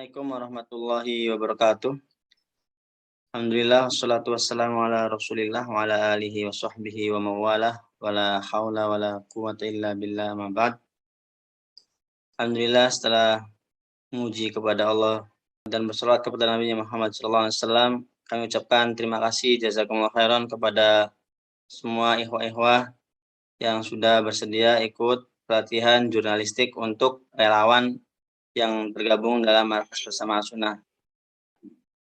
Assalamualaikum warahmatullahi wabarakatuh. Alhamdulillah, wassalatu wassalamu ala rasulillah wa ala alihi wa sahbihi wa mawalah wa la hawla wa la quwata illa billah ma ba'd. Alhamdulillah, setelah memuji kepada Allah dan bersalawat kepada Nabi Muhammad SAW, kami ucapkan terima kasih jazakumullah khairan kepada semua ikhwah-ikhwah yang sudah bersedia ikut pelatihan jurnalistik untuk relawan yang tergabung dalam Markas Bersama Sunnah.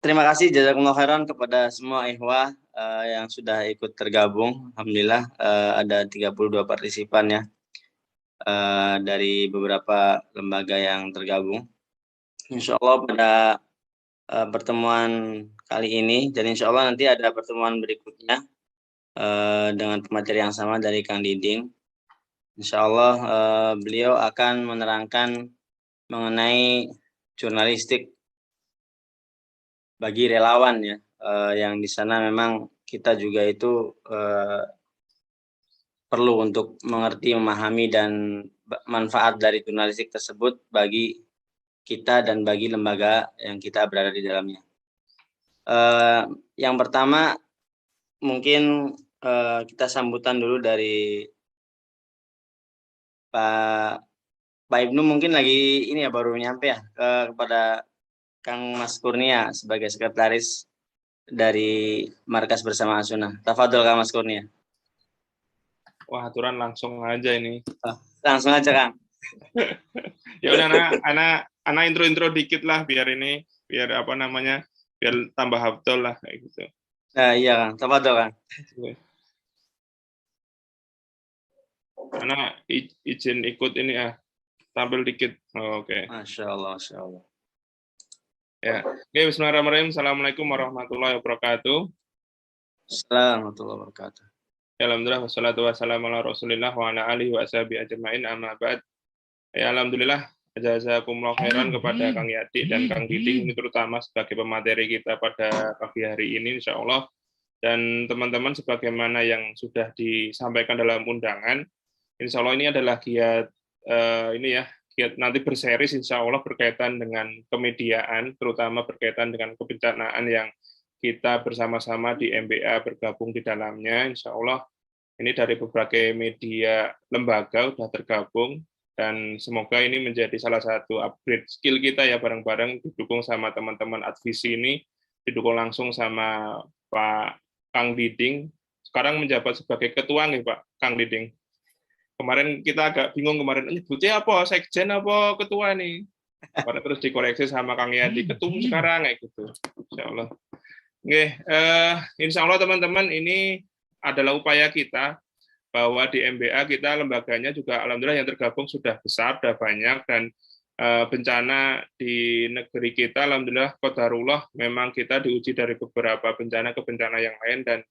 Terima kasih jazakumullah khairan kepada semua ikhwah yang sudah ikut tergabung. Alhamdulillah ada 32 partisipan ya dari beberapa lembaga yang tergabung. Insya Allah pada pertemuan kali ini dan insya Allah nanti ada pertemuan berikutnya dengan pemateri yang sama dari Kang Diding. Insya Allah beliau akan menerangkan mengenai jurnalistik bagi relawan ya, yang di sana memang kita juga itu perlu untuk mengerti, memahami dan manfaat dari jurnalistik tersebut bagi kita dan bagi lembaga yang kita berada di dalamnya. Yang pertama mungkin kita sambutan dulu dari Pak Ibnu, mungkin lagi ini ya baru nyampe ya kepada Kang Mas Kurnia sebagai sekretaris dari Markas Bersama Sunnah. Tafadhol Kang Mas Kurnia. Wah, aturan langsung aja ini. Langsung aja Kang. Ya udah anak intro dikit lah biar apa namanya? Biar tambah hafal lah kayak gitu. Nah, iya Kang, tafadhol Kang. Anak izin ikut ini tampil dikit. Oke. Masya Allah, Masya Allah. Ya, oke, bismillahirrahmanirrahim. Assalamualaikum warahmatullahi wabarakatuh. Assalamualaikum warahmatullahi wabarakatuh. Ya, alhamdulillah, wassalatu wassalamu ala rasulillah wa ala alihi wa ashabihi ajma'in, amma ba'd. Ya, alhamdulillah, jazakumullah khairan kepada Kang Yadi dan Kang Diding, ini terutama sebagai pemateri kita pada pagi hari ini, insya Allah. Dan teman-teman, sebagaimana yang sudah disampaikan dalam undangan, insya Allah ini adalah giat nanti berseris insya Allah berkaitan dengan kemediaan, terutama berkaitan dengan kebencanaan yang kita bersama-sama di MBA bergabung di dalamnya. Insya Allah ini dari berbagai media lembaga sudah tergabung, dan semoga ini menjadi salah satu upgrade skill kita ya, bareng-bareng didukung sama teman-teman advisi ini, didukung langsung sama Pak Kang Diding, sekarang menjabat sebagai ketua nih Pak Kang Diding. Kemarin kita agak bingung kemarin, nyebutnya apa, sekjen apa ketua nih. Kemarin terus dikoreksi sama Kang Yadi, ketum sekarang kayak gitu. Insya Allah. Oke, insya Allah teman-teman, ini adalah upaya kita bahwa di MBA kita lembaganya juga alhamdulillah yang tergabung sudah besar, sudah banyak, dan bencana di negeri kita alhamdulillah qadarullah memang kita diuji dari beberapa bencana ke bencana yang lain, dan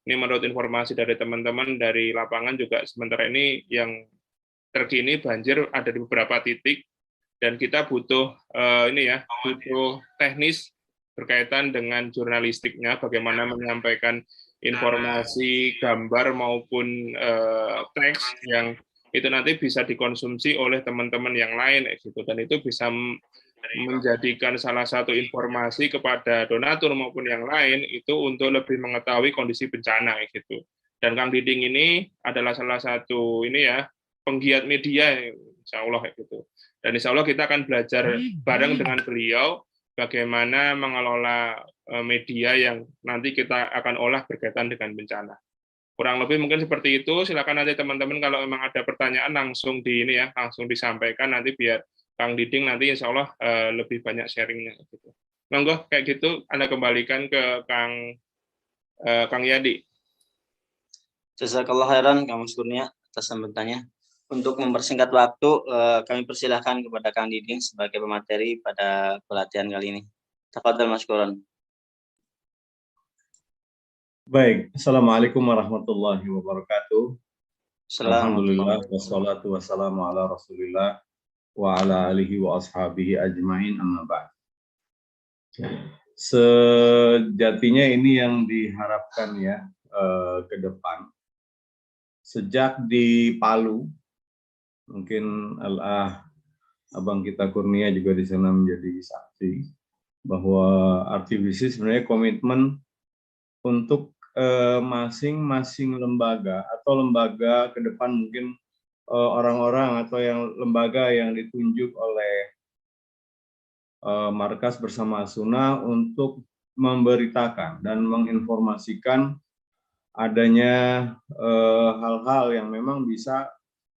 ini menurut informasi dari teman-teman dari lapangan juga sementara ini yang terkini banjir ada di beberapa titik, dan kita butuh butuh teknis berkaitan dengan jurnalistiknya, bagaimana menyampaikan informasi, gambar maupun teks yang itu nanti bisa dikonsumsi oleh teman-teman yang lain gitu, dan itu bisa menjadikan salah satu informasi kepada donatur maupun yang lain itu untuk lebih mengetahui kondisi bencana gitu. Dan Kang Diding ini adalah salah satu penggiat media insya Allah gitu. Dan insya Allah kita akan belajar bareng dengan beliau bagaimana mengelola media yang nanti kita akan olah berkaitan dengan bencana. Kurang lebih mungkin seperti itu. Silakan nanti teman-teman kalau memang ada pertanyaan langsung langsung disampaikan, nanti biar Kang Diding nanti insya Allah lebih banyak sharingnya gitu. Monggo kayak gitu, Anda kembalikan ke Kang Yadi. Jazakallah khairan Kang Mas Kurnia atas sambutannya. Untuk mempersingkat waktu, kami persilahkan kepada Kang Diding sebagai pemateri pada pelatihan kali ini. Tafadhol Mas Kurnia. Baik, Assalamualaikum warahmatullahi wabarakatuh. Alhamdulillah, wassalatu wassalamu ala rasulillah wa ala alihi wa ashabihi ajma'in, amma ba'd. Sejatinya ini yang diharapkan ya ke depan. Sejak di Palu, mungkin Abang kita Kurnia juga di sana menjadi saksi bahwa RTBC sebenarnya komitmen untuk masing-masing lembaga atau lembaga ke depan mungkin orang-orang atau lembaga yang ditunjuk oleh Markas Bersama Sunnah untuk memberitakan dan menginformasikan adanya hal-hal yang memang bisa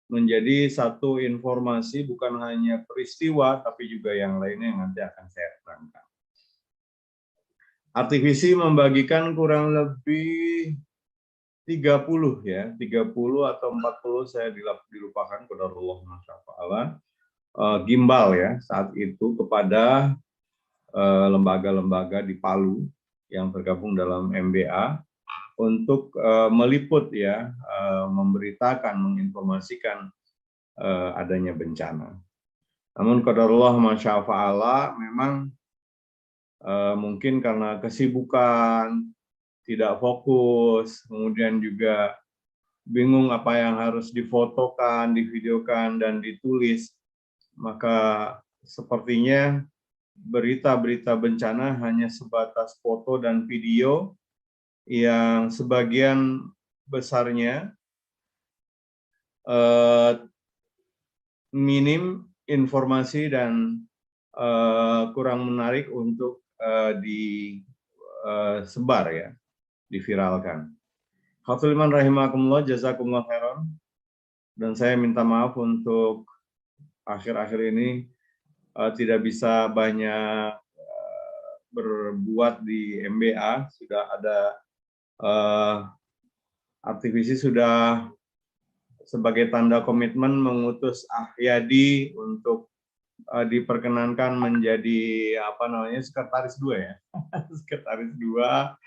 menjadi satu informasi bukan hanya peristiwa tapi juga yang lainnya yang nanti akan saya terangkan. RTVC membagikan kurang lebih 30 ya, 30 atau 40 saya dilupakan qadarullah masyaallah. Gimbal ya saat itu kepada lembaga-lembaga di Palu yang tergabung dalam MBA untuk meliput ya, memberitakan, menginformasikan adanya bencana. Namun qadarullah masyaallah memang mungkin karena kesibukan, tidak fokus, kemudian juga bingung apa yang harus difotokan, divideokan, dan ditulis, maka sepertinya berita-berita bencana hanya sebatas foto dan video yang sebagian besarnya minim informasi dan kurang menarik untuk disebar ya, diviralkan. Khatul iman rahimakumullah, jazakumullah khairan. Dan saya minta maaf untuk akhir-akhir ini tidak bisa banyak berbuat di MBA. Sudah ada aktivisi sudah sebagai tanda komitmen mengutus Ahyadi untuk diperkenankan menjadi sekretaris 2 ya. Sekretaris 2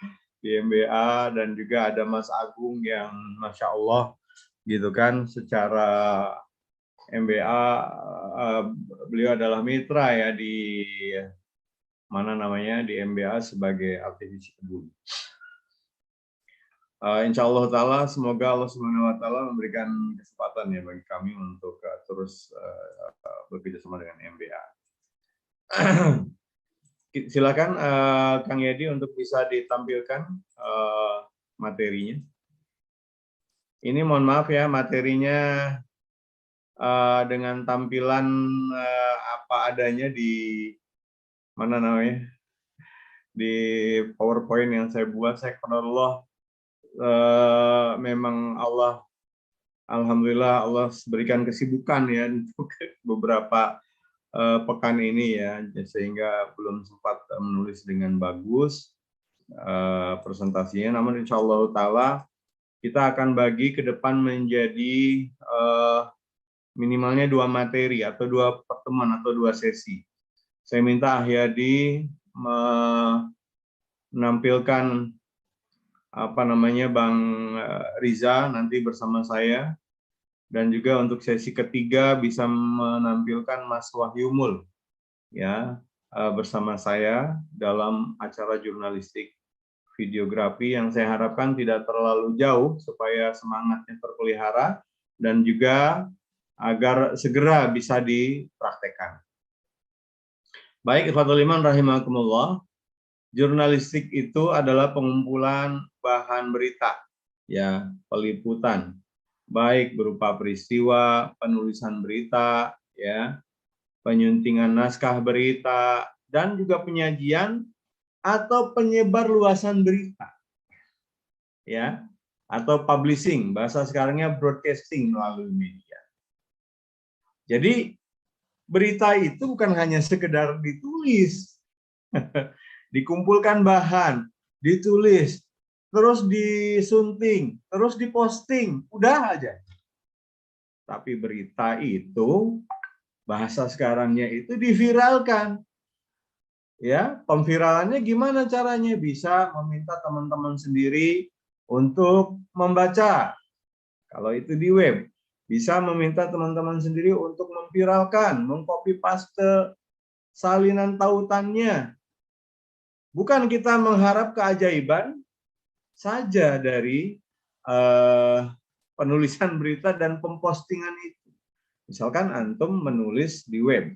di MBA, dan juga ada Mas Agung yang Masya Allah gitu kan, secara MBA beliau adalah mitra ya di di MBA sebagai aktivis peduli. Insya Allah Ta'ala, semoga Allah Subhanahu Wa Ta'ala memberikan kesempatan ya bagi kami untuk terus bekerjasama dengan MBA. Silakan Kang Yedi untuk bisa ditampilkan materinya. Ini mohon maaf ya, materinya dengan tampilan apa adanya di di PowerPoint yang saya buat. Saya qadarullah memang alhamdulillah Allah berikan kesibukan ya untuk beberapa pekan ini ya, sehingga belum sempat menulis dengan bagus presentasinya. Namun insya Allah Ta'ala kita akan bagi ke depan menjadi minimalnya 2 materi atau 2 pertemuan atau 2 sesi. Saya minta Ahyadi menampilkan Bang Riza nanti bersama saya, dan juga untuk sesi ketiga bisa menampilkan Mas Wahyumul ya bersama saya dalam acara jurnalistik videografi yang saya harapkan tidak terlalu jauh supaya semangatnya terpelihara dan juga agar segera bisa dipraktekkan. Baik, ikhwatul iman rahimakumullah. Jurnalistik itu adalah pengumpulan bahan berita, ya, peliputan, baik berupa peristiwa, penulisan berita, ya, penyuntingan naskah berita, dan juga penyajian atau penyebar luasan berita, ya, atau publishing, bahasa sekarangnya broadcasting melalui media. Jadi berita itu bukan hanya sekedar ditulis, dikumpulkan bahan, ditulis, terus disunting, terus diposting, udah aja. Tapi berita itu, bahasa sekarangnya itu diviralkan. Ya, pemviralannya gimana caranya? Bisa meminta teman-teman sendiri untuk membaca. Kalau itu di web, bisa meminta teman-teman sendiri untuk memviralkan, mengcopy paste salinan tautannya. Bukan kita mengharap keajaiban saja dari penulisan berita dan pempostingan itu. Misalkan antum menulis di web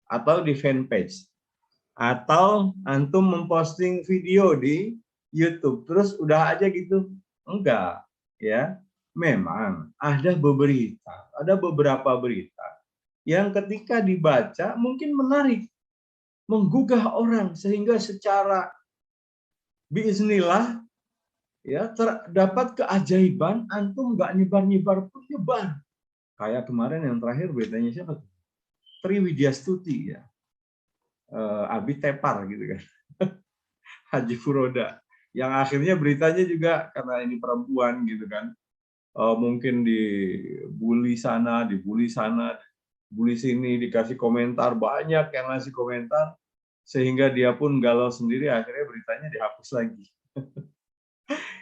atau di fanpage, atau antum memposting video di YouTube, terus udah aja gitu? Enggak, ya. Memang ada beberapa berita yang ketika dibaca mungkin menarik, menggugah orang sehingga secara biiznillah ya terdapat keajaiban, antum nggak nyebar-nyebar pun nyebar. Kayak kemarin yang terakhir beritanya siapa? Tri Widyastuti ya. Abi Tepar gitu kan. Haji Furoda. Yang akhirnya beritanya juga karena ini perempuan gitu kan. Mungkin dibully sana, dibully sini, dikasih komentar, banyak yang ngasih komentar, sehingga dia pun galau sendiri, akhirnya beritanya dihapus lagi.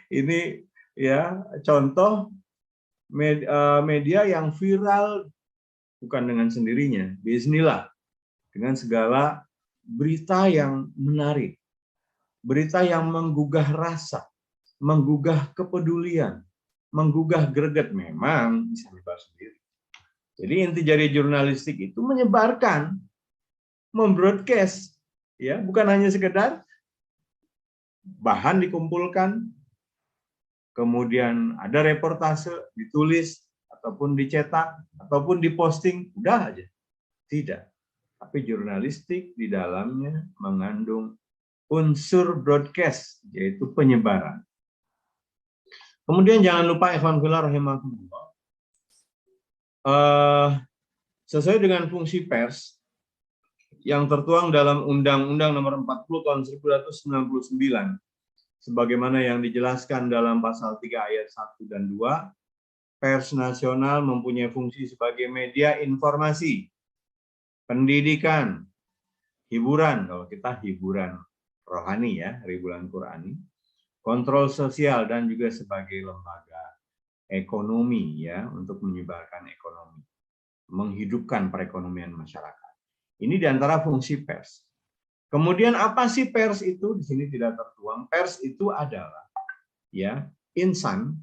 Ini ya contoh media yang viral bukan dengan sendirinya, bismillah, dengan segala berita yang menarik, berita yang menggugah rasa, menggugah kepedulian, menggugah greget, memang bisa nyebar sendiri. Jadi inti dari jurnalistik itu menyebarkan, membroadcast, ya, bukan hanya sekedar bahan dikumpulkan, kemudian ada reportase ditulis ataupun dicetak ataupun diposting, udah aja. Tidak. Tapi jurnalistik di dalamnya mengandung unsur broadcast, yaitu penyebaran. Kemudian jangan lupa ikhwan fillah rahimakumullah, sesuai dengan fungsi pers yang tertuang dalam Undang-Undang Nomor 40 Tahun 1999, sebagaimana yang dijelaskan dalam pasal 3 ayat 1 dan 2, pers nasional mempunyai fungsi sebagai media informasi, pendidikan, hiburan, kalau kita hiburan rohani ya, hiburan Qurani, kontrol sosial, dan juga sebagai lembaga ekonomi ya, untuk menyebarkan ekonomi, menghidupkan perekonomian masyarakat. Ini diantara fungsi pers. Kemudian apa sih pers itu? Di sini tidak tertuang. Pers itu adalah ya insan,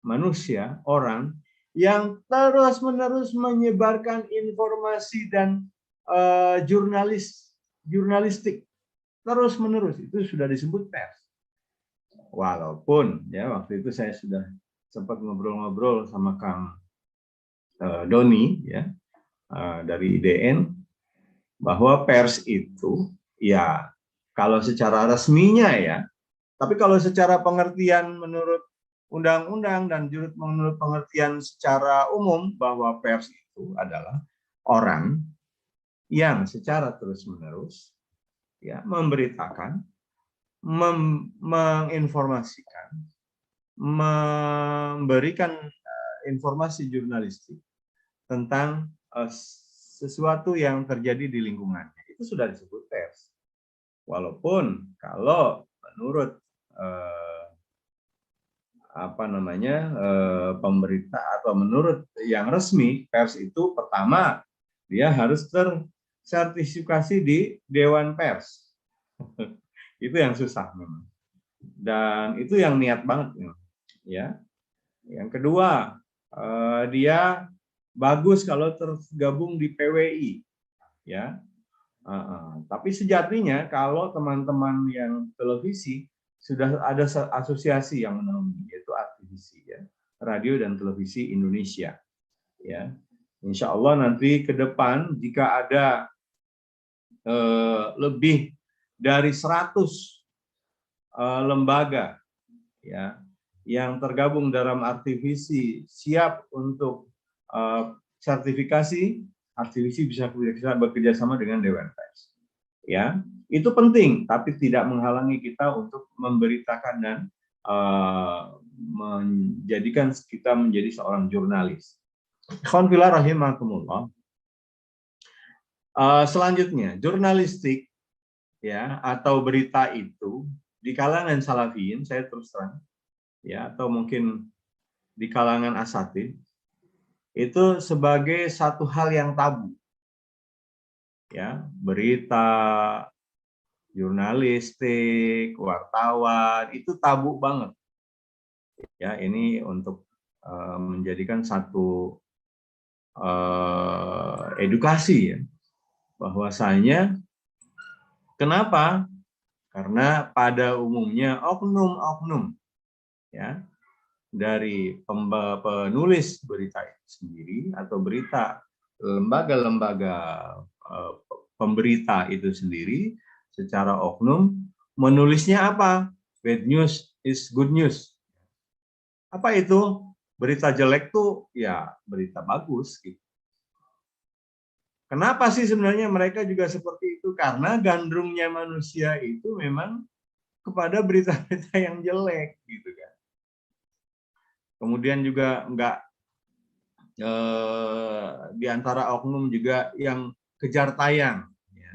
manusia, orang yang terus-menerus menyebarkan informasi dan jurnalistik terus-menerus, itu sudah disebut pers. Walaupun ya waktu itu saya sudah sempat ngobrol-ngobrol sama Kang Doni ya dari IDN, bahwa pers itu ya kalau secara resminya ya, tapi kalau secara pengertian menurut undang-undang dan juga menurut pengertian secara umum, bahwa pers itu adalah orang yang secara terus-menerus ya memberitakan, menginformasikan, memberikan informasi jurnalistik tentang sesuatu yang terjadi di lingkungannya. Itu sudah disebut pers. Walaupun kalau menurut pemberita atau menurut yang resmi, pers itu pertama dia harus tersertifikasi di Dewan Pers. Itu yang susah memang. Dan itu yang niat banget ya. Yang kedua, dia bagus kalau tergabung di PWI ya. Tapi sejatinya kalau teman-teman yang televisi sudah ada asosiasi yang menaungi, yaitu aktivisi ya, Radio dan Televisi Indonesia ya. Insya Allah nanti ke depan jika ada lebih dari 100 lembaga ya yang tergabung dalam aktivisi siap untuk sertifikasi, aktivisi bisa bekerja sama dengan Dewan Pers. Ya, itu penting, tapi tidak menghalangi kita untuk memberitakan dan menjadikan kita menjadi seorang jurnalis. Ikhwan fillah rahimakumullah. Selanjutnya, jurnalistik ya atau berita itu di kalangan salafiyin, saya terus terang ya, atau mungkin di kalangan asatid, itu sebagai satu hal yang tabu. Ya, berita, jurnalistik, wartawan itu tabu banget. Ya, ini untuk menjadikan satu edukasi ya, bahwasanya kenapa? Karena pada umumnya oknum-oknum ya dari penulis berita itu sendiri atau berita lembaga-lembaga pemberita itu sendiri secara oknum menulisnya apa? Bad news is good news. Apa itu? Berita jelek tuh ya berita bagus gitu. Kenapa sih sebenarnya mereka juga seperti itu? Karena gandrungnya manusia itu memang kepada berita-berita yang jelek gitu kan. Kemudian juga enggak di antara oknum juga yang kejar tayang ya.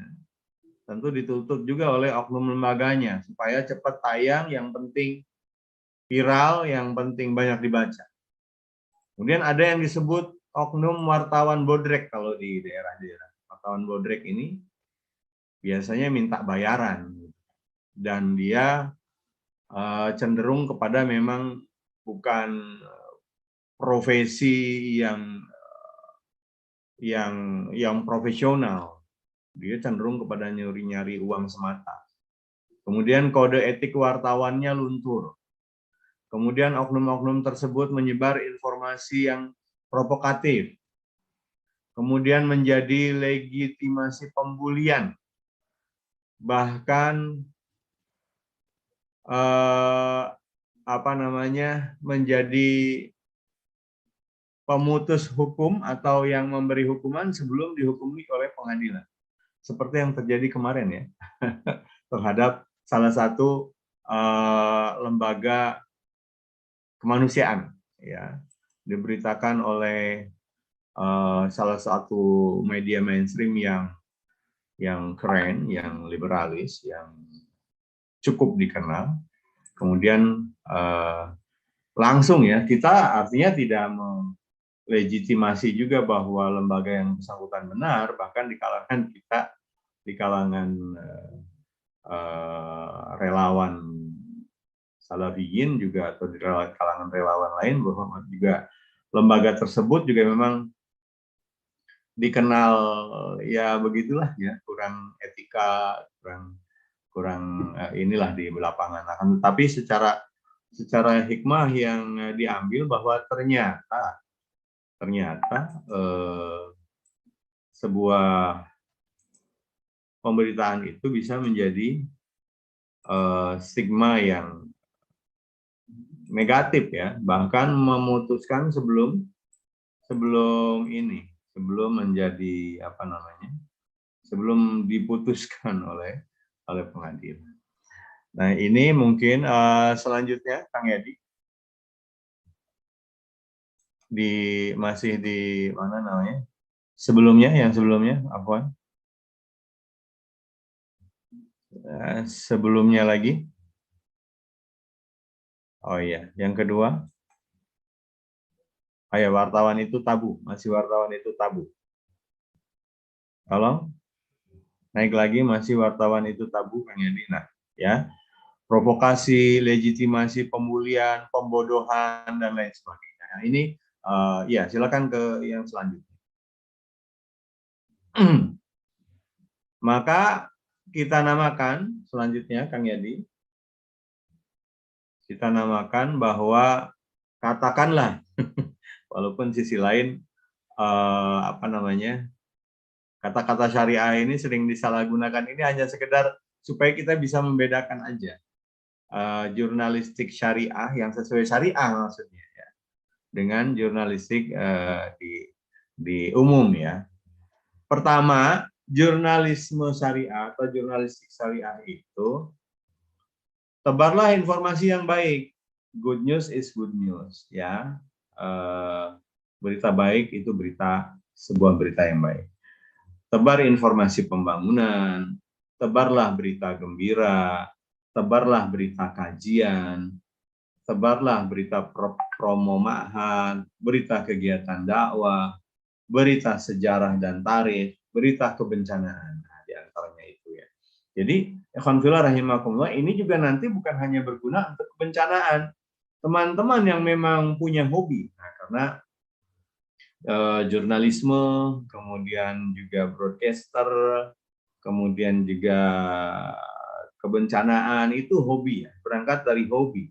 Tentu ditutup juga oleh oknum lembaganya supaya cepat tayang, yang penting viral, yang penting banyak dibaca. Kemudian ada yang disebut oknum wartawan bodrek kalau di daerah-daerah. Wartawan bodrek ini biasanya minta bayaran dan dia cenderung kepada memang bukan profesi yang profesional. Dia cenderung kepada nyari-nyari uang semata. Kemudian kode etik wartawannya luntur. Kemudian oknum-oknum tersebut menyebar informasi yang provokatif. Kemudian menjadi legitimasi pembulian. Bahkan menjadi pemutus hukum atau yang memberi hukuman sebelum dihukumi oleh pengadilan. Seperti yang terjadi kemarin ya, terhadap salah satu lembaga kemanusiaan ya, diberitakan oleh salah satu media mainstream yang keren, yang liberalis, yang cukup dikenal. Kemudian langsung ya, kita artinya tidak melegitimasi juga bahwa lembaga yang bersangkutan benar, bahkan di kalangan kita, di kalangan relawan Salafiyin juga atau di kalangan relawan lain bahwa juga lembaga tersebut juga memang dikenal ya begitulah ya, kurang etika, kurang inilah di lapangan. Tapi secara hikmah yang diambil bahwa ternyata sebuah pemberitaan itu bisa menjadi stigma yang negatif ya, bahkan memutuskan sebelum menjadi sebelum diputuskan oleh pengadilan. Nah ini mungkin selanjutnya Kang Yadi masih di mana namanya sebelumnya Afwan sebelumnya lagi. Oh iya, yang kedua. Ayo, wartawan itu tabu. Masih wartawan itu tabu. Tolong. Naik lagi, masih wartawan itu tabu, Kang Yadi. Nah, ya. Provokasi, legitimasi, pembulian, pembodohan, dan lain sebagainya. Nah, ini, ya silakan ke yang selanjutnya. Maka kita namakan selanjutnya, Kang Yadi. Kita namakan bahwa katakanlah walaupun sisi lain kata-kata syariah ini sering disalahgunakan, ini hanya sekedar supaya kita bisa membedakan aja jurnalistik syariah yang sesuai syariah maksudnya ya, dengan jurnalistik di umum ya. Pertama, jurnalisme syariah atau jurnalistik syariah itu tebarlah informasi yang baik. Good news is good news ya. Berita baik itu sebuah berita yang baik. Tebar informasi pembangunan, tebarlah berita gembira, tebarlah berita kajian, tebarlah berita promo ma'had, berita kegiatan dakwah, berita sejarah dan tarikh, berita kebencanaan. Nah, di antaranya itu ya. Jadi, ikhwan fillah rahimakumullah, ini juga nanti bukan hanya berguna untuk kebencanaan. Teman-teman yang memang punya hobi, nah, karena jurnalisme, kemudian juga broadcaster, kemudian juga kebencanaan, itu hobi ya, berangkat dari hobi.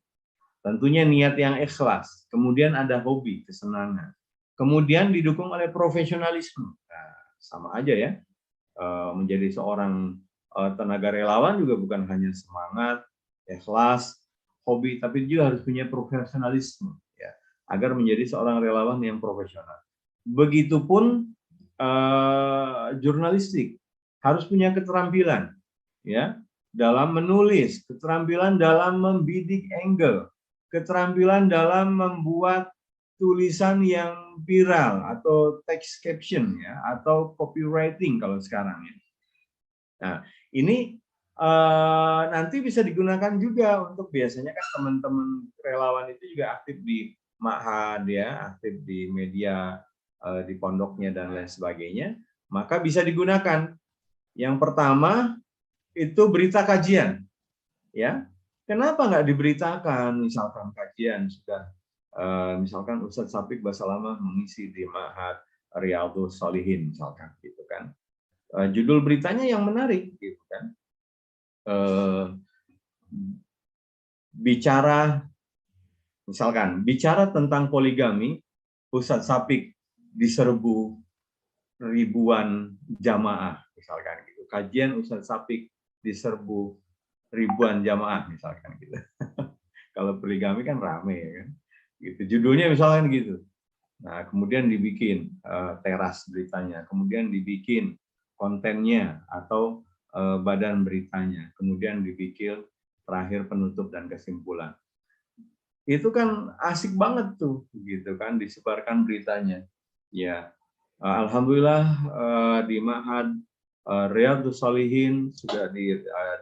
Tentunya niat yang ikhlas, kemudian ada hobi, kesenangan. Kemudian didukung oleh profesionalisme. Nah, sama aja ya, menjadi seorang tenaga relawan juga bukan hanya semangat, ikhlas, hobi, tapi juga harus punya profesionalisme ya, agar menjadi seorang relawan yang profesional. Begitupun jurnalistik harus punya keterampilan ya dalam menulis, keterampilan dalam membidik angle, keterampilan dalam membuat tulisan yang viral atau text caption ya, atau copywriting kalau sekarang ya. Nah, ini nanti bisa digunakan juga untuk, biasanya kan teman-teman relawan itu juga aktif di ma'had ya, aktif di media di pondoknya dan lain sebagainya, maka bisa digunakan. Yang pertama itu berita kajian ya. Kenapa nggak diberitakan misalkan kajian sudah misalkan Ustadz Safiq Basalamah mengisi di Ma'had Riyadhus Shalihin misalkan gitu kan. Judul beritanya yang menarik gitu kan. Bicara tentang poligami, Ustadz Safiq diserbu ribuan jamaah misalkan gitu. Kajian Ustadz Safiq diserbu ribuan jamaah misalkan gitu. Kalau poligami kan rame ya kan. Gitu. Judulnya misalkan gitu. Nah, kemudian dibikin teras beritanya, kemudian dibikin kontennya atau badan beritanya, kemudian dibikin terakhir penutup dan kesimpulan. Itu kan asik banget tuh, gitu kan, disebarkan beritanya. Ya, alhamdulillah di Ma'had Riyadhus Shalihin sudah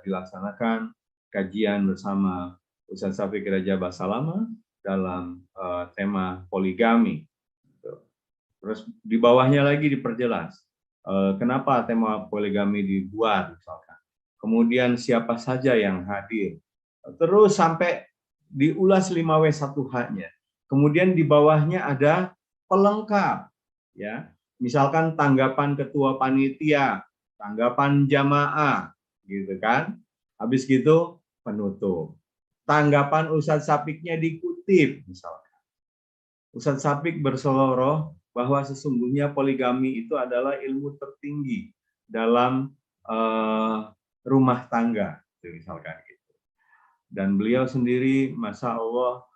dilaksanakan kajian bersama Ustadz Safiq Raja Basalamah dalam tema poligami. Terus di bawahnya lagi diperjelas kenapa tema poligami dibuat misalkan. Kemudian siapa saja yang hadir. Terus sampai diulas 5W1H-nya. Kemudian di bawahnya ada pelengkap ya. Misalkan tanggapan ketua panitia, tanggapan jamaah gitu kan. Habis gitu penutup. Tanggapan Ustadz Safiqnya dikutip misalkan. Ustadz Safiq berseloroh bahwa sesungguhnya poligami itu adalah ilmu tertinggi dalam rumah tangga, misalkan gitu. Dan beliau sendiri, masya Allah,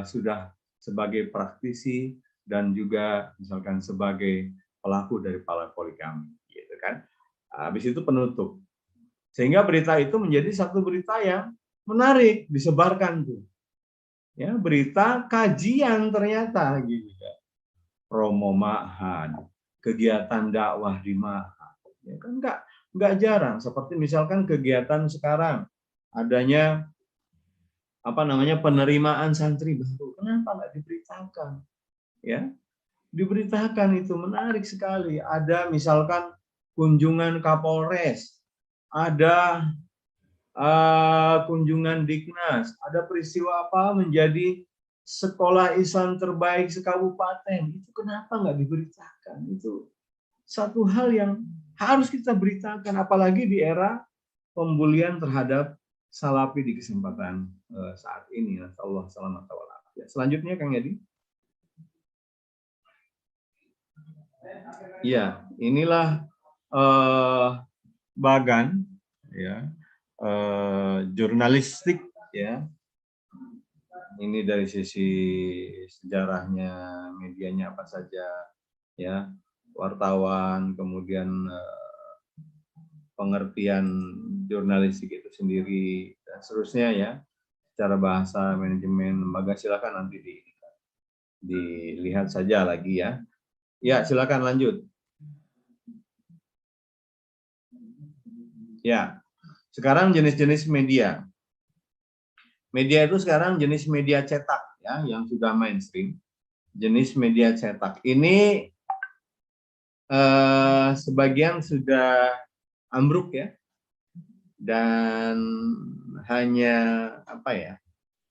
sudah sebagai praktisi dan juga misalkan sebagai pelaku dari poligami, gitu kan. Habis itu penutup, sehingga berita itu menjadi satu berita yang menarik, disebarkan tuh. Ya, berita kajian ternyata gitu ya. Promo ma'had, kegiatan dakwah di ma'had. Ya kan enggak jarang, seperti misalkan kegiatan sekarang adanya penerimaan santri baru. Kenapa enggak diberitakan? Ya, diberitakan, itu menarik sekali. Ada misalkan kunjungan Kapolres, ada kunjungan Diknas, ada peristiwa apa menjadi sekolah Islam terbaik sekabupaten, itu kenapa nggak diberitakan? Itu satu hal yang harus kita beritakan, apalagi di era pembulian terhadap salafi di kesempatan saat ini. Allah selamat walafiat. Selanjutnya Kang Yadi. Ya, inilah bagan ya. Jurnalistik ya, ini dari sisi sejarahnya, medianya apa saja ya, wartawan, kemudian pengertian jurnalistik itu sendiri dan seterusnya ya, secara bahasa, manajemen lembaga. Silakan nanti dilihat saja lagi ya. Ya, silakan lanjut. Ya. Sekarang jenis-jenis media. Media itu sekarang jenis media cetak ya, yang sudah mainstream. Jenis media cetak ini sebagian sudah ambruk ya, dan hanya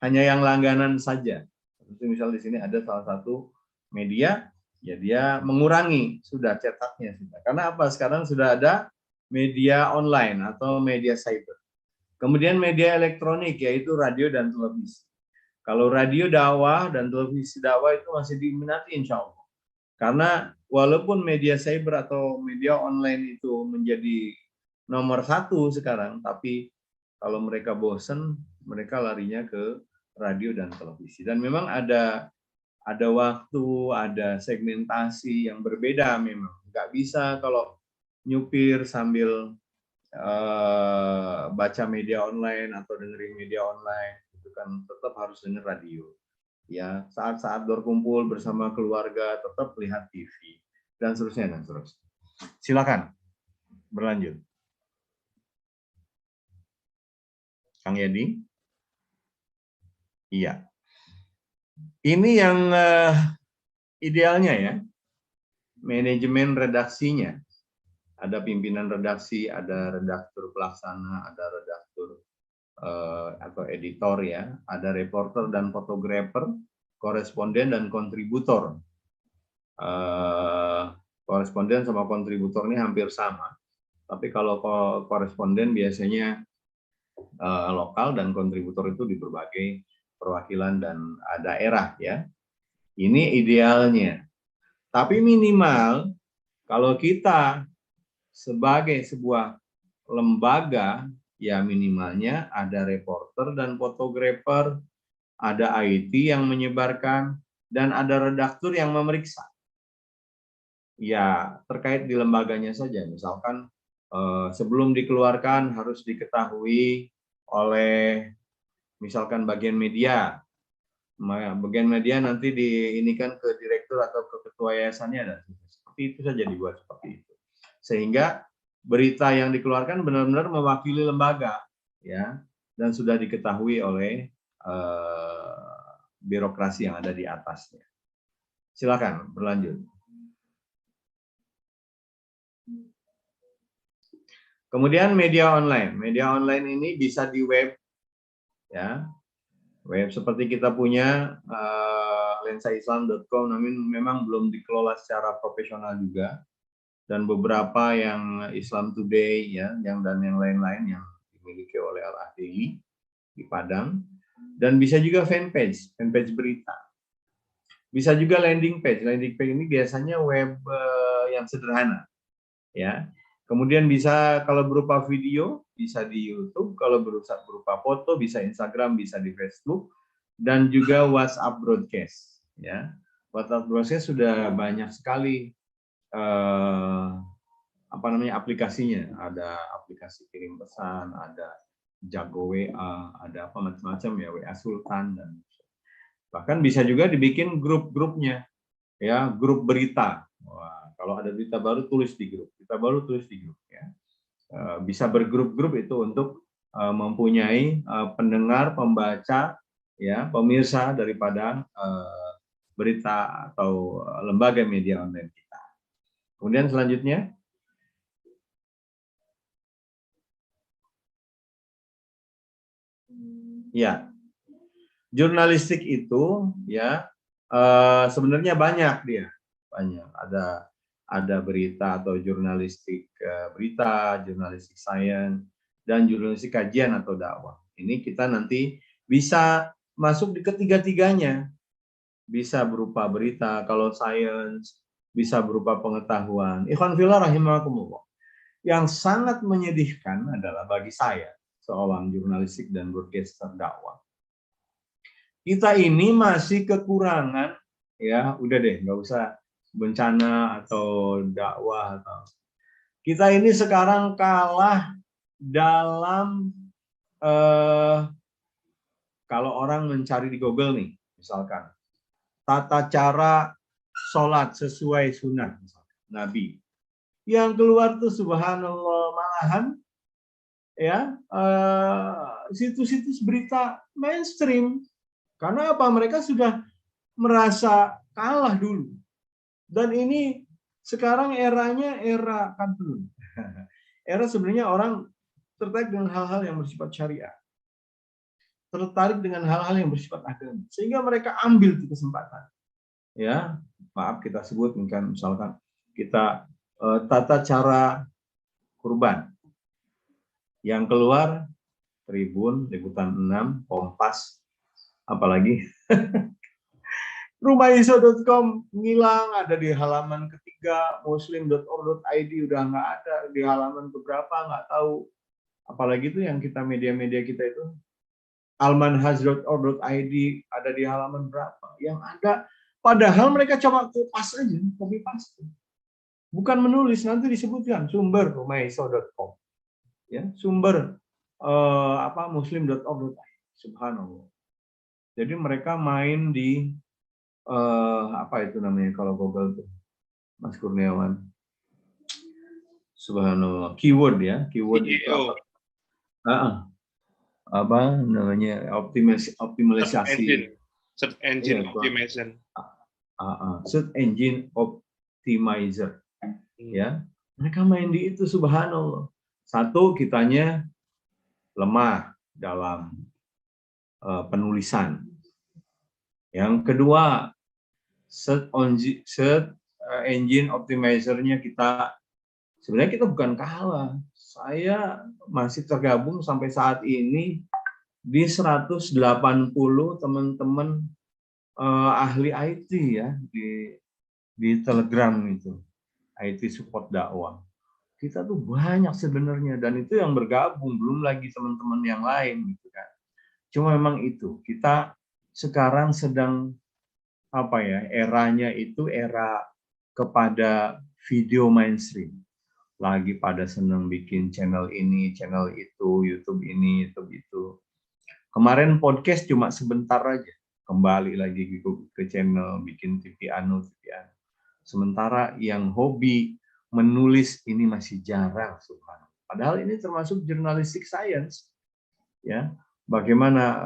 hanya yang langganan saja. Seperti misal di sini ada salah satu media Ya dia mengurangi sudah cetaknya sudah. Karena apa? Sekarang sudah ada media online atau media cyber. Kemudian media elektronik yaitu radio dan televisi. Kalau radio dakwah dan televisi dakwah itu masih diminati insya Allah. Karena walaupun media cyber atau media online itu menjadi nomor 1 sekarang, tapi kalau mereka bosen, mereka larinya ke radio dan televisi. Dan memang ada waktu, ada segmentasi yang berbeda memang. Nggak bisa kalau nyupir sambil baca media online atau dengerin media online, itu kan tetap harus denger radio. Ya, saat-saat berkumpul bersama keluarga tetap lihat TV dan seterusnya dan seterusnya. Silakan berlanjut. Kang Yedi? Iya. Ini yang idealnya ya, manajemen redaksinya. Ada pimpinan redaksi, ada redaktur pelaksana, ada redaktur atau editor ya, ada reporter dan fotografer, koresponden dan kontributor. Koresponden sama kontributor ini hampir sama, tapi kalau koresponden biasanya lokal dan kontributor itu di berbagai perwakilan dan daerah ya. Ini idealnya. Tapi minimal kalau kita sebagai sebuah lembaga ya minimalnya ada reporter dan fotografer, ada IT yang menyebarkan dan ada redaktur yang memeriksa. Ya, terkait di lembaganya saja. Misalkan sebelum dikeluarkan harus diketahui oleh misalkan bagian media. Bagian media nanti diinikan ke direktur atau ke ketua yayasannya dan seperti itu saja dibuat seperti itu. Sehingga berita yang dikeluarkan benar-benar mewakili lembaga ya dan sudah diketahui oleh birokrasi yang ada di atasnya. Silakan berlanjut. Kemudian media online. Media online ini bisa di web ya. Web seperti kita punya lensaislam.com, namun memang belum dikelola secara profesional juga, dan beberapa yang Islam Today ya, dan yang lain-lain yang dimiliki oleh Al-Ahli di Padang, dan bisa juga fanpage berita. Bisa juga landing page. Landing page ini biasanya web yang sederhana ya. Kemudian bisa kalau berupa video bisa di YouTube, kalau berupa foto bisa Instagram, bisa di Facebook, dan juga WhatsApp broadcast. Ya, WhatsApp broadcast sudah banyak sekali aplikasinya. Ada aplikasi kirim pesan, ada Jago WA, ada apa macam-macam ya, WA Sultan, dan bahkan bisa juga dibikin grup-grupnya, ya grup berita. Wah, kalau ada berita baru tulis di grup, berita baru tulis di grup ya. Bisa bergrup-grup itu untuk mempunyai pendengar, pembaca, ya pemirsa daripada berita atau lembaga media online kita. Kemudian selanjutnya, ya jurnalistik itu ya sebenarnya banyak dia, banyak ada berita atau jurnalistik berita, jurnalistik sains, dan jurnalistik kajian atau dakwah. Ini kita nanti bisa masuk di ketiga-tiganya. Bisa berupa berita, kalau sains bisa berupa pengetahuan. Ikhwan fillah rahimakumullah. Yang sangat menyedihkan adalah bagi saya, seorang jurnalistik dan broadcaster dakwah, kita ini masih kekurangan, ya udah deh, nggak usah bencana atau dakwah atau kita ini sekarang kalah dalam kalau orang mencari di Google nih, misalkan tata cara sholat sesuai sunnah Nabi, yang keluar tuh subhanallah malahan ya situs-situs berita mainstream. Karena apa? Mereka sudah merasa kalah dulu. Dan ini sekarang eranya era kanun. Era sebenarnya orang tertarik dengan hal-hal yang bersifat syariah. Tertarik dengan hal-hal yang bersifat agama. Sehingga mereka ambil itu kesempatan. Ya, maaf kita sebut misalkan kita tata cara kurban. Yang keluar Tribun, Liputan 6, Kompas, apalagi Rumaiso.com ngilang, ada di halaman ketiga, muslim.org.id udah nggak ada, di halaman keberapa nggak tahu. Apalagi itu yang kita media-media kita itu, almanhaj.org.id ada di halaman berapa. Yang ada, padahal mereka cuma copy paste. Bukan menulis, nanti disebutkan sumber rumaiso.com. Ya, sumber muslim.org.id. Subhanallah. Jadi mereka main di apa itu namanya kalau Google tuh, Mas Kurniawan. Subhanallah. Keyword ya, keyword itu apa namanya, optimalisasi. Search engine optimization. Search engine optimizer. Ya, mereka main di itu, subhanallah. Satu, kitanya lemah dalam penulisan. Yang kedua, search engine optimizer-nya kita, sebenarnya kita bukan kalah. Saya masih tergabung sampai saat ini di 180 teman-teman ahli IT ya di Telegram itu, IT support dakwah. Kita tuh banyak sebenarnya, dan itu yang bergabung, belum lagi teman-teman yang lain gitu kan. Cuma memang itu, kita sekarang sedang apa ya, eranya itu era kepada video mainstream. Lagi pada senang bikin channel ini, channel itu, YouTube ini, YouTube itu. Kemarin podcast cuma sebentar aja, kembali lagi ke channel, bikin TV anu. Sementara yang hobi menulis ini masih jarang, subhanallah. Padahal ini termasuk journalistic science, ya. Bagaimana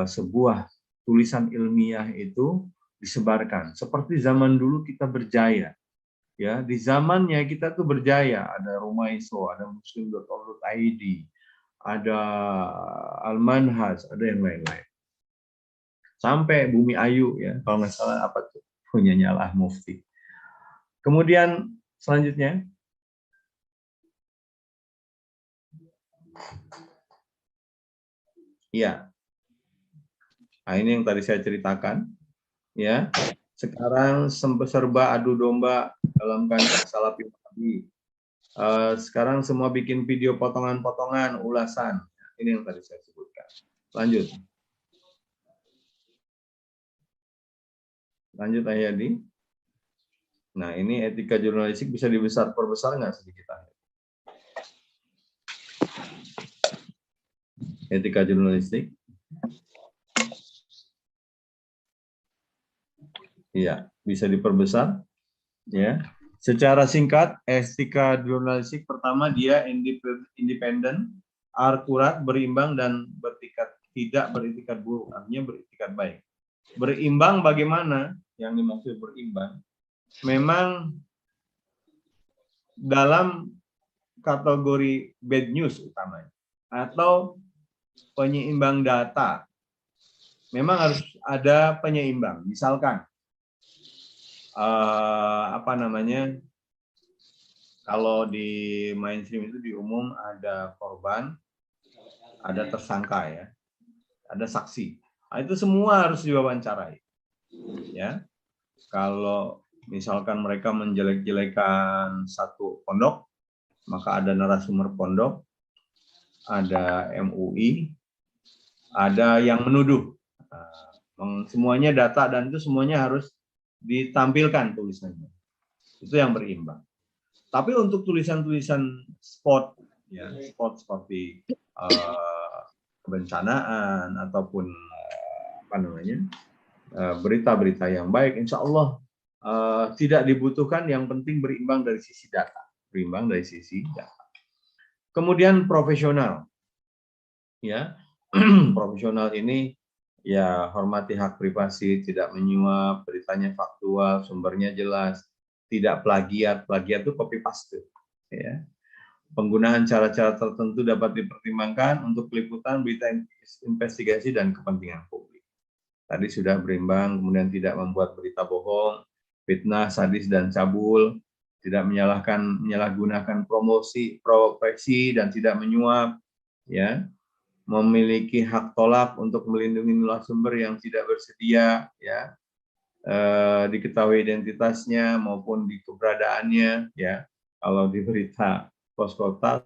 sebuah tulisan ilmiah itu disebarkan. Seperti zaman dulu kita berjaya, ya. Di zamannya kita tuh berjaya. Ada Rumaiso, ada muslim.org.id, ada Al-Manhaj, ada yang lain-lain. Sampai Bumi Ayu, ya, kalau nggak salah apa tuh punyanya Al Mufti. Kemudian selanjutnya, ya, nah ini yang tadi saya ceritakan, ya. Sekarang serba adu domba dalam kancah salafi wahabi. Sekarang semua bikin video potongan-potongan, ulasan. Ini yang tadi saya sebutkan. Lanjut. Lanjut Ayadi. Nah, ini etika jurnalistik bisa perbesar nggak sedikit? Etika jurnalistik. Iya, bisa diperbesar. Ya. Secara singkat, etika jurnalistik pertama dia independen, akurat, berimbang, dan tidak beretikat buruk, artinya beretikat baik. Berimbang bagaimana? Yang dimaksud berimbang, memang dalam kategori bad news utamanya, atau penyeimbang data, memang harus ada penyeimbang. Misalkan, kalau di mainstream itu di umum ada korban, ada tersangka, ya, ada saksi. Nah, itu semua harus diwawancarai. Ya, kalau misalkan mereka menjelek-jelekan satu pondok, maka ada narasumber pondok, ada MUI, ada yang menuduh. Semuanya data dan itu semuanya harus ditampilkan tulisannya. Itu yang berimbang. Tapi untuk tulisan-tulisan spot, ya, spot seperti kebencanaan ataupun berita-berita yang baik, insya Allah tidak dibutuhkan. Yang penting berimbang dari sisi data, berimbang dari sisi data. Kemudian profesional, ya. Profesional ini ya hormati hak privasi, tidak menyuap, beritanya faktual, sumbernya jelas, tidak plagiat. Plagiat itu copy paste, ya. Penggunaan cara-cara tertentu dapat dipertimbangkan untuk peliputan berita investigasi dan kepentingan publik. Tadi sudah berimbang, kemudian tidak membuat berita bohong, fitnah, sadis dan cabul, tidak menyalahgunakan promosi, profesi dan tidak menyuap, ya, memiliki hak tolak untuk melindungi narasumber yang tidak bersedia, ya, diketahui identitasnya maupun di keberadaannya, ya. Kalau di berita pos kota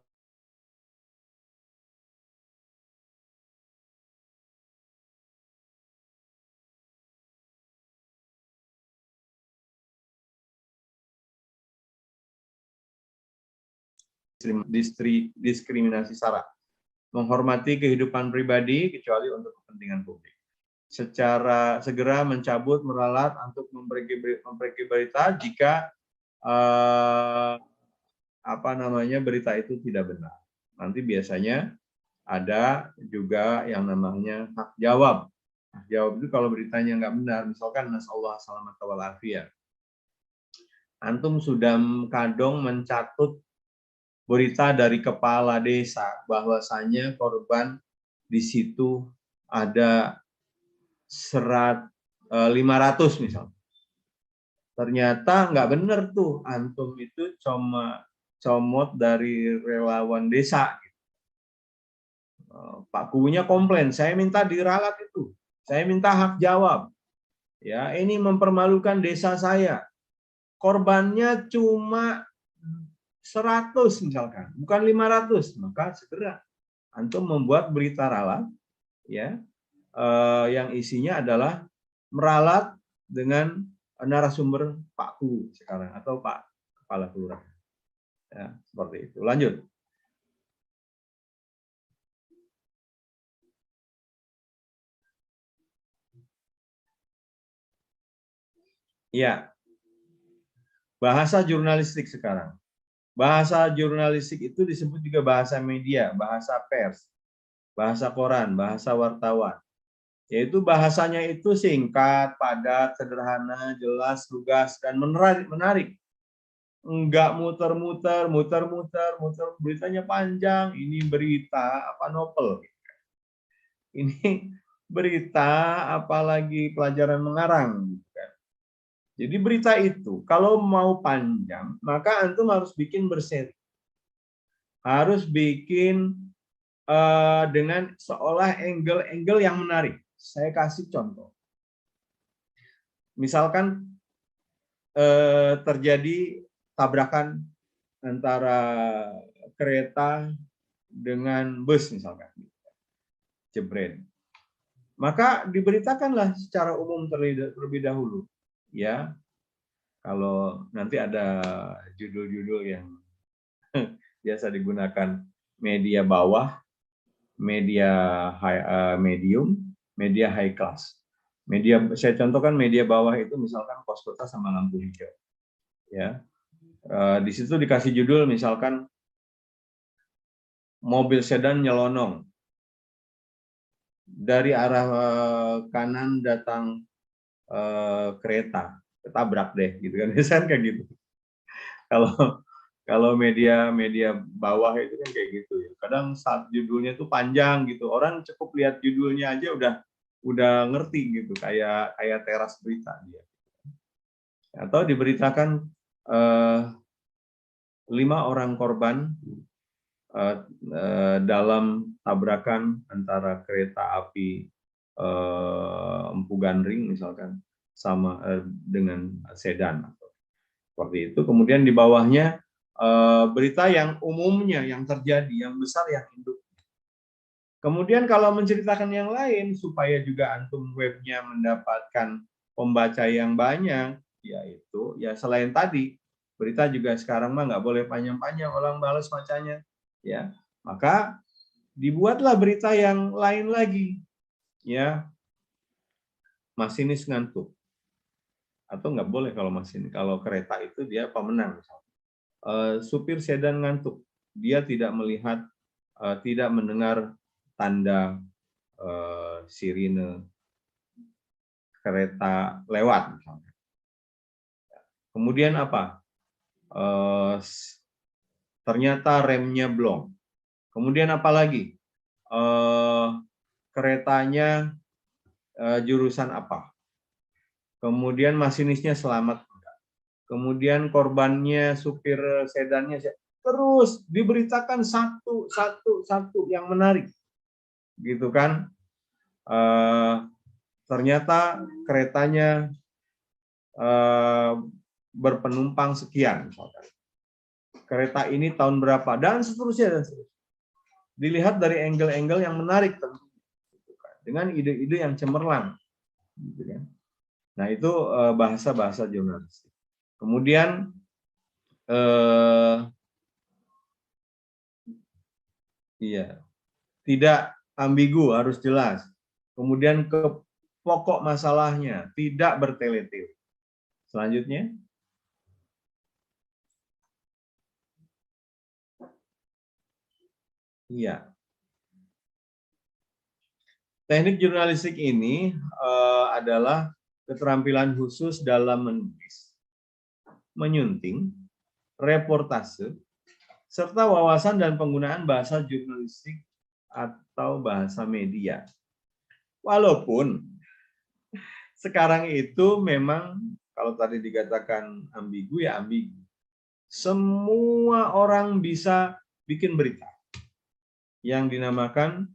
diskriminasi SARA, menghormati kehidupan pribadi kecuali untuk kepentingan publik. Secara segera mencabut, meralat untuk memperbaiki berita jika berita itu tidak benar. Nanti biasanya ada juga yang namanya hak jawab. Hak jawab itu kalau beritanya nggak benar, misalkan nasallahu salamata wal afiyah. Antum sudah kadang mencatut berita dari kepala desa bahwasanya korban di situ ada 500 misalnya. Ternyata nggak benar tuh, antum itu cuma comot dari relawan desa. Pak Kubunya komplain, saya minta diralat itu, saya minta hak jawab. Ya, ini mempermalukan desa saya. Korbannya cuma 100 misalkan, bukan 500, maka segera antum membuat berita ralat, ya, yang isinya adalah meralat dengan narasumber Pak Ku sekarang atau Pak Kepala Kelurahan. Ya, seperti itu. Lanjut. Ya, bahasa jurnalistik sekarang. Bahasa jurnalistik itu disebut juga bahasa media, bahasa pers, bahasa koran, bahasa wartawan. Yaitu bahasanya itu singkat, padat, sederhana, jelas, lugas, dan menarik. Enggak muter-muter, beritanya panjang. Ini berita apa novel. Ini berita apalagi pelajaran mengarang. Jadi berita itu kalau mau panjang, maka antum harus bikin berseri. Harus bikin dengan seolah angle-angle yang menarik. Saya kasih contoh. Misalkan terjadi tabrakan antara kereta dengan bus misalkan. Jebret. Maka diberitakanlah secara umum terlebih dahulu. Ya, kalau nanti ada judul-judul yang biasa digunakan media bawah, media medium, media high class. Media, saya contohkan media bawah itu misalkan pos kota sama lampu hijau. Ya, di situ dikasih judul misalkan mobil sedan nyelonong dari arah kanan datang kereta, ketabrak deh, gitu kan, biasanya kayak gitu. Kalau media bawah itu kan kayak gitu ya. Kadang saat judulnya tuh panjang gitu, orang cukup lihat judulnya aja udah ngerti gitu, kayak teras berita dia. Atau diberitakan 5 orang korban dalam tabrakan antara kereta api Empu Gandring misalkan sama dengan sedan seperti itu. Kemudian di bawahnya berita yang umumnya yang terjadi, yang besar, yang induk. Kemudian kalau menceritakan yang lain supaya juga antum webnya mendapatkan pembaca yang banyak, yaitu ya selain tadi berita juga sekarang mah nggak boleh panjang-panjang, orang balas bacanya, ya. Maka dibuatlah berita yang lain lagi, ya. Masinis ngantuk, atau nggak boleh kalau kereta itu dia pemenang misalnya. Supir sedan ngantuk, dia tidak melihat, tidak mendengar tanda sirine kereta lewat misalnya. Kemudian apa? Ternyata remnya blong. Kemudian apa lagi? Keretanya jurusan apa? Kemudian masinisnya selamat. kemudian korbannya supir sedannya, terus diberitakan satu yang menarik, gitu kan? Ternyata keretanya berpenumpang sekian, misalkan. Kereta ini tahun berapa, dan seterusnya, dan seterusnya. Dilihat dari angle-angle yang menarik tentu, dengan ide-ide yang cemerlang, gitu kan. Nah, itu bahasa-bahasa jurnalistik. Kemudian tidak ambigu, harus jelas. Kemudian ke pokok masalahnya, tidak bertele-tele. Selanjutnya. Iya. Teknik jurnalistik ini adalah keterampilan khusus dalam menulis, menyunting, reportase, serta wawasan dan penggunaan bahasa jurnalistik atau bahasa media. Walaupun sekarang itu memang, kalau tadi dikatakan ambigu, ya ambigu. Semua orang bisa bikin berita yang dinamakan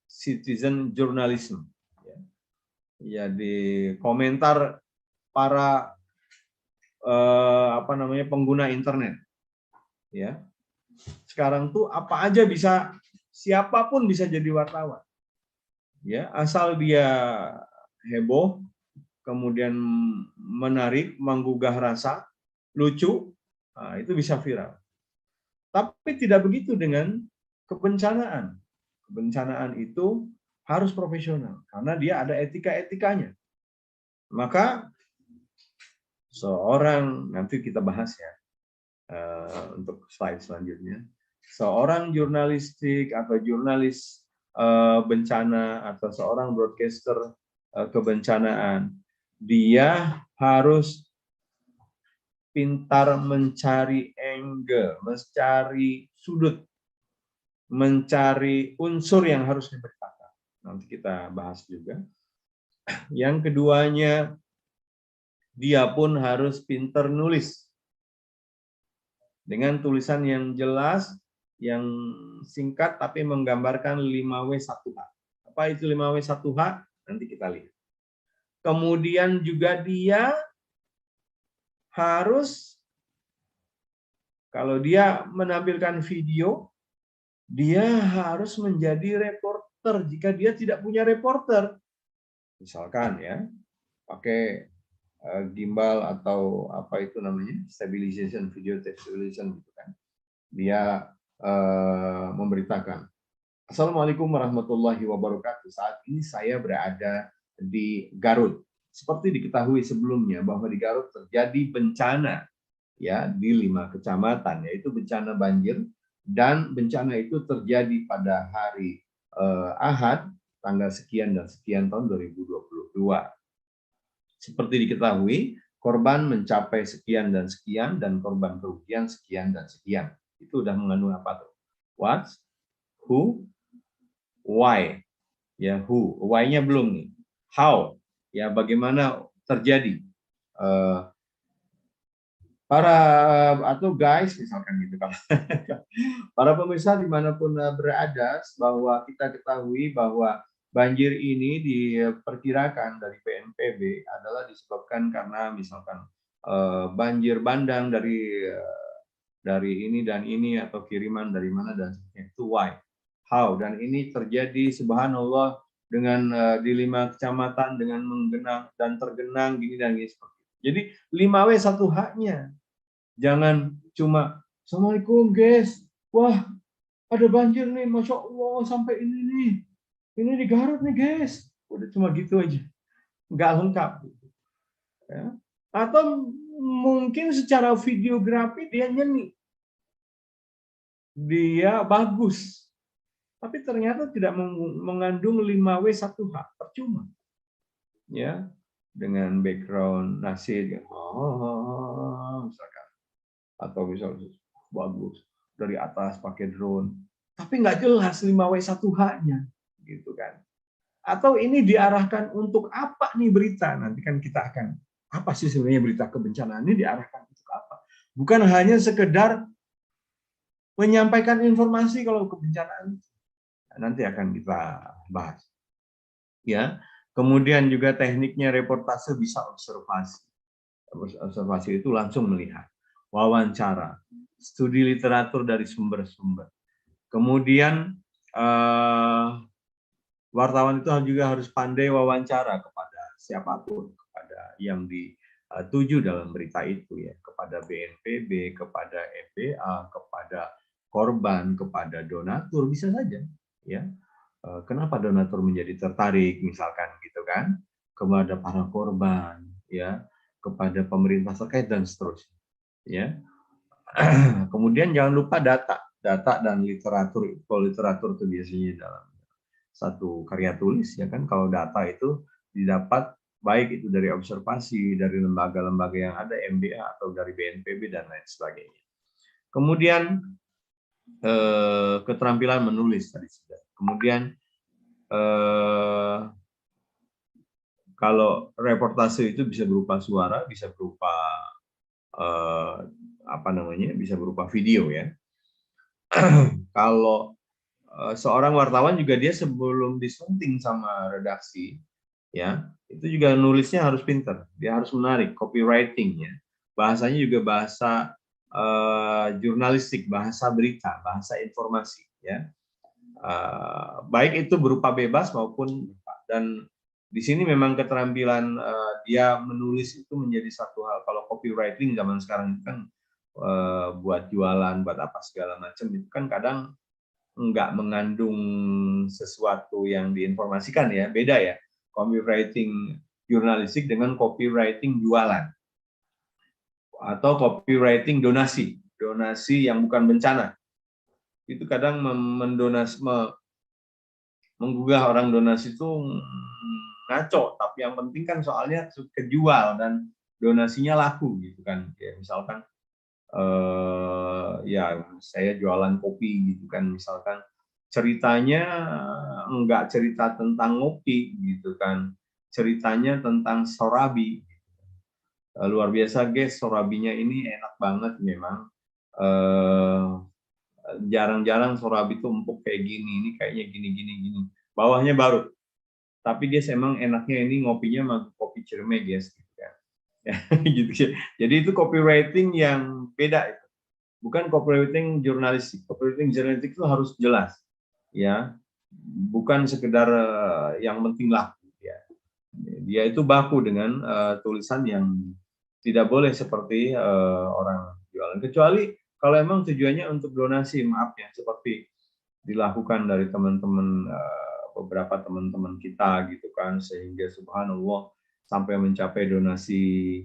citizen journalism. Ya, di komentar para pengguna internet. Ya, sekarang tuh apa aja bisa, siapapun bisa jadi wartawan. Ya, asal dia heboh, kemudian menarik, menggugah rasa, lucu, nah, itu bisa viral. Tapi tidak begitu dengan kebencanaan. Kebencanaan itu harus profesional, karena dia ada etika-etikanya. Maka seorang, nanti kita bahas ya, untuk slide selanjutnya, seorang jurnalistik atau jurnalis bencana atau seorang broadcaster kebencanaan, dia harus pintar mencari angle, mencari sudut, mencari unsur yang harus diberitakan. Nanti kita bahas juga. Yang keduanya, dia pun harus pintar nulis. Dengan tulisan yang jelas, yang singkat, tapi menggambarkan 5W1H. Apa itu 5W1H? Nanti kita lihat. Kemudian juga dia harus, kalau dia menampilkan video, dia harus menjadi reporter jika dia tidak punya reporter. Misalkan ya, pakai gimbal atau apa itu namanya, stabilization, video stabilization gitu kan. Dia memberitakan, Assalamualaikum warahmatullahi wabarakatuh. Saat ini saya berada di Garut. Seperti diketahui sebelumnya bahwa di Garut terjadi bencana ya di 5 kecamatan, yaitu bencana banjir, dan bencana itu terjadi pada hari Ahad tanggal sekian dan sekian tahun 2022. Seperti diketahui, korban mencapai sekian dan sekian, dan korban kerugian sekian dan sekian. Itu udah mengandung apa tuh? What, who, why. Ya, who, why-nya belum nih. How, ya bagaimana terjadi. Para atau guys, misalkan gitu kan. Para pemirsa dimanapun berada, bahwa kita ketahui bahwa banjir ini diperkirakan dari BNPB adalah disebabkan karena misalkan banjir bandang dari ini dan ini, atau kiriman dari mana dan sebagainya. Itu why, how, dan ini terjadi subhanallah dengan di 5 kecamatan dengan menggenang dan tergenang gini dan gini seperti itu. Jadi 5W1H-nya. Jangan cuma Assalamualaikum guys, wah ada banjir nih, Masya Allah sampai ini nih, ini di Garut nih guys, udah cuma gitu aja, nggak lengkap. Ya. Atau mungkin secara videografi dia nyeni, dia bagus, tapi ternyata tidak mengandung 5W1H, percuma. Ya, dengan background nasi, misalkan. Atau misalnya bagus dari atas pakai drone, tapi nggak jelas 5W1H-nya, gitu kan? Atau ini diarahkan untuk apa nih berita? Nanti kan kita akan Apa sih sebenarnya berita kebencanaan ini diarahkan untuk apa? Bukan hanya sekedar menyampaikan informasi kalau kebencanaan. Nanti akan kita bahas. Ya, kemudian juga tekniknya reportase bisa observasi. Observasi itu langsung melihat, wawancara, studi literatur dari sumber-sumber. Kemudian wartawan itu juga harus pandai wawancara kepada siapapun, kepada yang dituju dalam berita itu ya, kepada BNPB, kepada FBA, kepada korban, kepada donatur, bisa saja ya. Kenapa donatur menjadi tertarik misalkan gitu kan, kepada para korban ya, kepada pemerintah terkait dan seterusnya ya. Kemudian jangan lupa data dan literatur. Kalau literatur itu biasanya dalam satu karya tulis ya kan, kalau data itu didapat baik itu dari observasi dari lembaga-lembaga yang ada, MBA atau dari BNPB dan lain sebagainya. Kemudian keterampilan menulis tadi sudah. Kemudian kalau reportase itu bisa berupa suara, bisa berupa bisa berupa video ya. Kalau seorang wartawan juga dia sebelum disunting sama redaksi ya, itu juga nulisnya harus pinter, dia harus menarik, copywriting ya, bahasanya juga bahasa jurnalistik, bahasa berita, bahasa informasi ya, baik itu berupa bebas maupun, dan di sini memang keterampilan dia menulis itu menjadi satu hal. Kalau copywriting zaman sekarang itu kan buat jualan, buat apa segala macam itu kan kadang nggak mengandung sesuatu yang diinformasikan ya, beda ya copywriting jurnalistik dengan copywriting jualan atau copywriting donasi yang bukan bencana. Itu kadang menggugah orang donasi itu ngaco, tapi yang penting kan soalnya kejual dan donasinya laku gitu kan. Ya, misalkan ya saya jualan kopi gitu kan, misalkan ceritanya enggak cerita tentang ngopi gitu kan, ceritanya tentang sorabi. Luar biasa guys, sorabinya ini enak banget memang. Jarang-jarang sorabi itu empuk kayak gini, ini kayaknya gini. Bawahnya baru. Tapi dia emang enaknya ini ngopinya sama kopi Cireme guys gitu kan. Gitu. Jadi itu copywriting yang beda itu. Bukan copywriting jurnalistik. Copywriting jurnalistik itu harus jelas, ya. Bukan sekedar yang penting laku. Ya. Dia itu baku dengan tulisan yang tidak boleh seperti orang jualan. Kecuali kalau emang tujuannya untuk donasi, maaf ya, seperti dilakukan dari teman-teman beberapa teman-teman kita gitu kan, sehingga subhanallah sampai mencapai donasi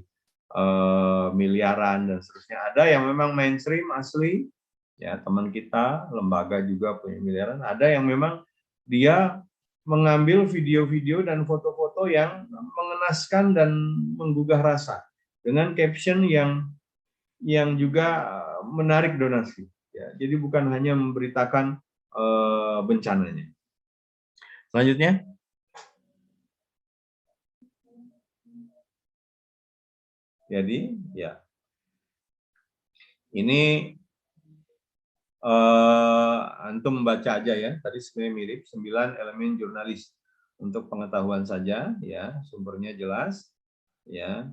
miliaran dan seterusnya. Ada yang memang mainstream asli, ya teman kita, lembaga juga punya miliaran. Ada yang memang dia mengambil video-video dan foto-foto yang mengenaskan dan menggugah rasa dengan caption yang juga menarik donasi. Ya, jadi bukan hanya memberitakan bencananya. Selanjutnya. Jadi, ya. Ini antum membaca aja ya. Tadi sebenarnya mirip 9 elemen jurnalis. Untuk pengetahuan saja ya, sumbernya jelas ya.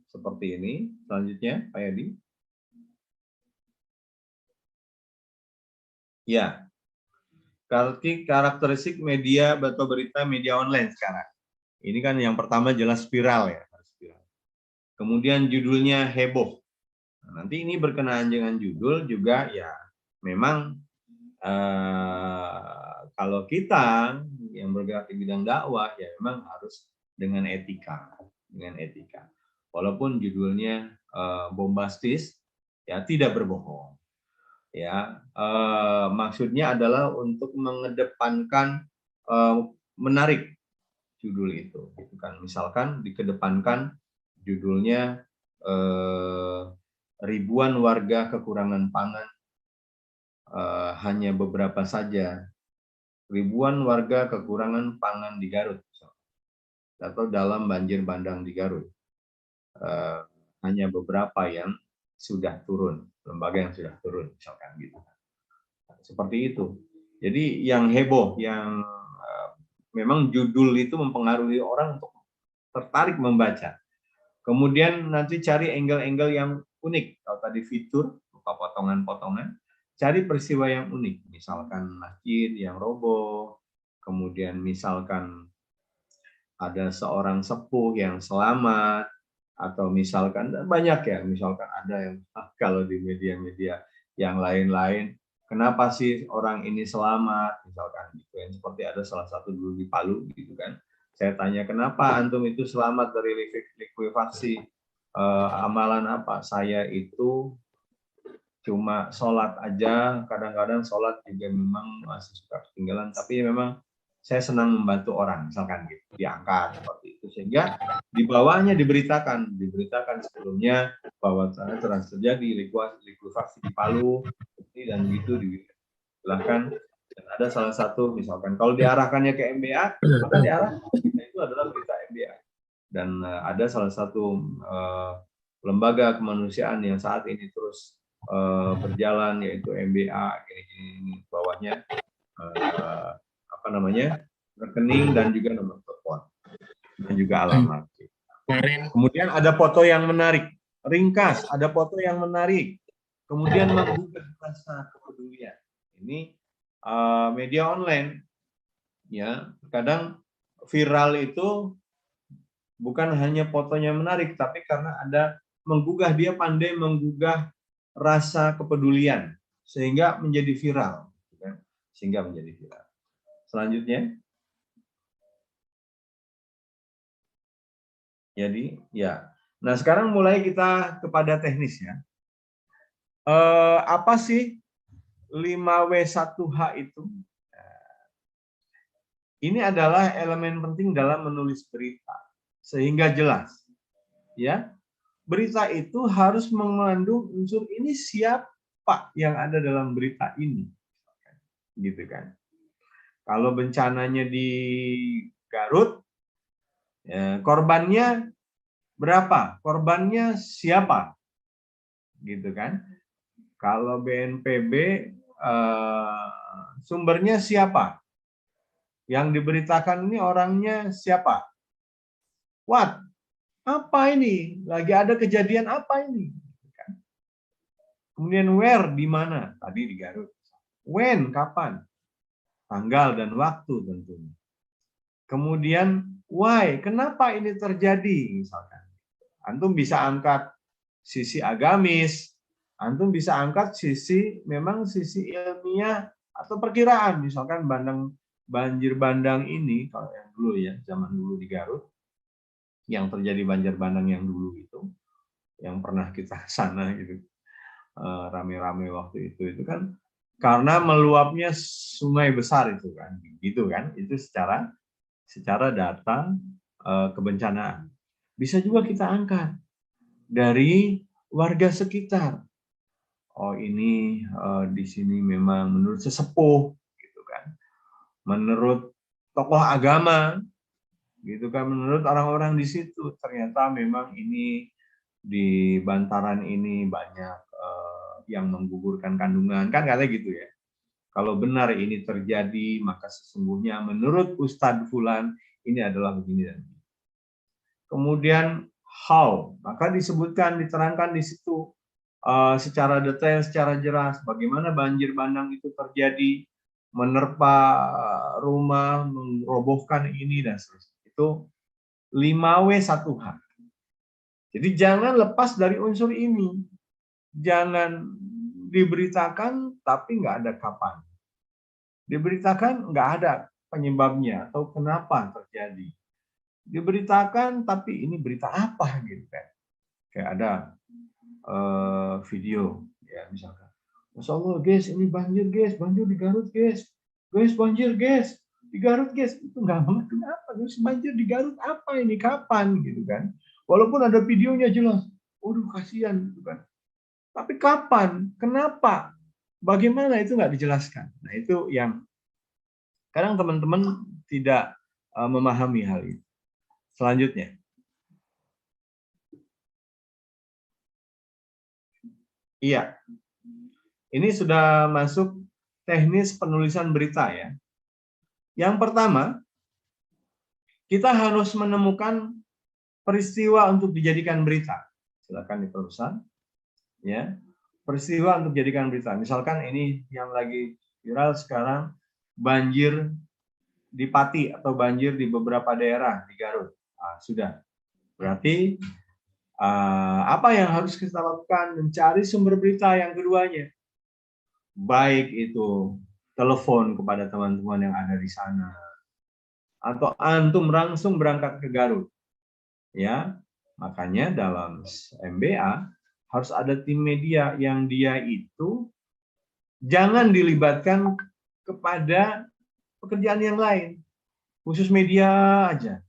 Seperti ini. Selanjutnya, Pak Yadi. Ya. Karakteristik media atau berita media online sekarang. Ini kan yang pertama jelas viral ya. Kemudian judulnya heboh. Nah, nanti ini berkenaan dengan judul juga ya, memang kalau kita yang bergerak di bidang dakwah ya memang harus dengan etika, Walaupun judulnya bombastis, ya tidak berbohong. Ya, maksudnya adalah untuk mengedepankan menarik judul itu, gitu kan. Misalkan dikedepankan judulnya ribuan warga kekurangan pangan, hanya beberapa saja. Ribuan warga kekurangan pangan di Garut. atau dalam banjir bandang di Garut. Hanya beberapa yang sudah turun, lembaga yang sudah turun, misalkan gitu. Seperti itu. Jadi yang heboh, yang memang judul itu mempengaruhi orang untuk tertarik membaca. Kemudian nanti cari angle-angle yang unik. Kalau tadi fitur, berupa potongan-potongan, cari peristiwa yang unik. Misalkan masjid yang roboh, kemudian misalkan ada seorang sepuh yang selamat, atau misalkan banyak ya, misalkan ada yang kalau di media-media yang lain-lain, kenapa sih orang ini selamat, misalkan gitu kan, seperti ada salah satu dulu di Palu gitu kan, saya tanya kenapa antum itu selamat dari likuifaksi, amalan apa, saya itu cuma sholat aja, kadang-kadang sholat juga memang masih suka ketinggalan, tapi memang saya senang membantu orang, misalkan gitu, diangkat seperti itu, sehingga di bawahnya diberitakan sebelumnya bahwa telah terjadi likuifaksi di Palu, dan begitu dijelaskan. Dan ada salah satu, misalkan kalau diarahkannya ke MBA, maka diarahkan itu adalah berita MBA. Dan ada salah satu lembaga kemanusiaan yang saat ini terus berjalan, yaitu MBA, gini bawahnya rekening dan juga nomor telepon dan juga alamat. Kemudian ada foto yang menarik, ringkas, ada foto yang menarik, kemudian menggugah rasa kepedulian. Ini media online, ya, kadang viral itu bukan hanya fotonya menarik, tapi karena ada menggugah, dia pandai menggugah rasa kepedulian sehingga menjadi viral, Selanjutnya. Jadi, ya. Nah, sekarang mulai kita kepada teknis ya. Apa sih 5W1H itu? Ini adalah elemen penting dalam menulis berita, sehingga jelas. Ya, berita itu harus mengandung unsur ini siapa yang ada dalam berita ini, gitu kan? Kalau bencananya di Garut, ya, korbannya berapa? Korbannya siapa? Gitu kan? Kalau BNPB, sumbernya siapa? Yang diberitakan ini orangnya siapa? What? Apa ini? Lagi ada kejadian apa ini? Kemudian where, di mana? Tadi di Garut. When, kapan? Tanggal dan waktu tentunya. Kemudian why, kenapa ini terjadi? Misalkan, antum bisa angkat sisi agamis, antum bisa angkat sisi ilmiah atau perkiraan. Misalkan banjir bandang ini, kalau yang dulu ya, zaman dulu di Garut, yang terjadi banjir bandang yang dulu itu, yang pernah kita sana gitu, rame-rame waktu itu kan karena meluapnya sungai besar itu kan, gitu kan, itu secara data kebencanaan. Bisa juga kita angkat dari warga sekitar. Oh, ini di sini memang menurut sesepuh, gitu kan, menurut tokoh agama, gitu kan, menurut orang-orang di situ, ternyata memang ini di bantaran ini banyak yang menggugurkan kandungan, kan katanya gitu ya. Kalau benar ini terjadi, maka sesungguhnya menurut Ustadz Fulan ini adalah begini dan begini. Kemudian how, maka disebutkan, diterangkan di situ secara detail, secara jelas bagaimana banjir bandang itu terjadi, menerpa rumah, merobohkan ini dan seterusnya. Itu 5W1H. Jadi jangan lepas dari unsur ini. Jangan diberitakan tapi nggak ada kapan. Diberitakan nggak ada penyebabnya atau kenapa terjadi. Diberitakan tapi ini berita apa gitu kan. Kayak ada video ya, misalkan, Masya Allah guys, ini banjir guys, banjir di Garut guys, banjir guys di Garut guys, itu nggak mengerti apa, terus banjir di Garut apa ini, kapan gitu kan, walaupun ada videonya jelas, waduh kasihan gitu kan, tapi kapan, kenapa, bagaimana, itu nggak dijelaskan. Nah, itu yang kadang teman-teman tidak memahami hal itu. selanjutnya. Iya, ini sudah masuk teknis penulisan berita ya. Yang pertama, kita harus menemukan peristiwa untuk dijadikan berita. Silakan diperusan. Ya, peristiwa untuk dijadikan berita. Misalkan ini yang lagi viral sekarang, banjir di Pati atau banjir di beberapa daerah di Garut. Nah, sudah. Berarti apa yang harus kita lakukan? Mencari sumber berita yang keduanya. Baik itu telepon kepada teman-teman yang ada di sana, atau antum langsung berangkat ke Garut. Ya, makanya dalam MBA harus ada tim media yang dia itu jangan dilibatkan kepada pekerjaan yang lain, khusus media aja.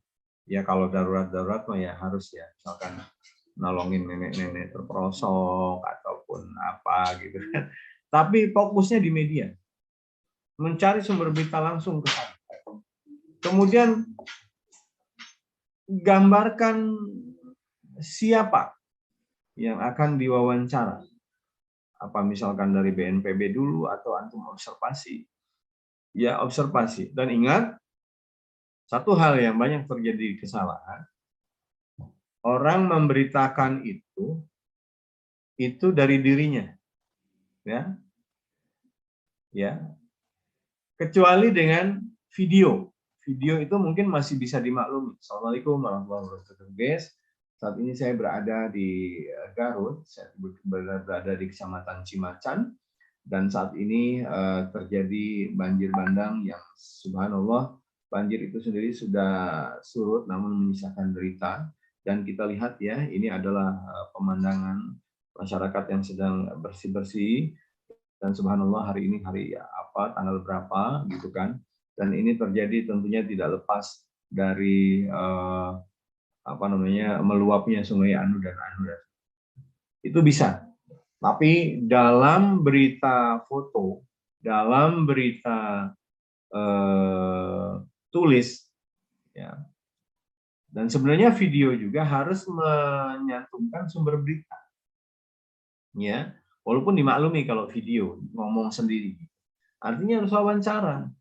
Ya kalau darurat-darurat mah ya harus ya, misalkan nolongin nenek-nenek terperosok ataupun apa gitu kan. Tapi fokusnya di media, mencari sumber berita langsung ke sana. Kemudian gambarkan siapa yang akan diwawancara. Apa misalkan dari BNPB dulu atau antum observasi. Ya observasi. Dan ingat, satu hal yang banyak terjadi kesalahan, orang memberitakan itu dari dirinya. Ya. Ya. Kecuali dengan video. Video itu mungkin masih bisa dimaklumi. Assalamualaikum warahmatullahi wabarakatuh, guys. Saat ini saya berada di Garut, saya berada di Kecamatan Cimacan, dan saat ini terjadi banjir bandang yang subhanallah, banjir itu sendiri sudah surut namun menyisakan derita. Dan kita lihat ya, ini adalah pemandangan masyarakat yang sedang bersih-bersih, dan subhanallah hari ini hari apa, tanggal berapa gitu kan. Dan ini terjadi tentunya tidak lepas dari meluapnya Sungai Anu dan Anu. Itu bisa. Tapi dalam berita foto, dalam berita tulis, ya, dan sebenarnya video juga harus menyantumkan sumber berita, ya, walaupun dimaklumi kalau video ngomong sendiri, artinya harus wawancara,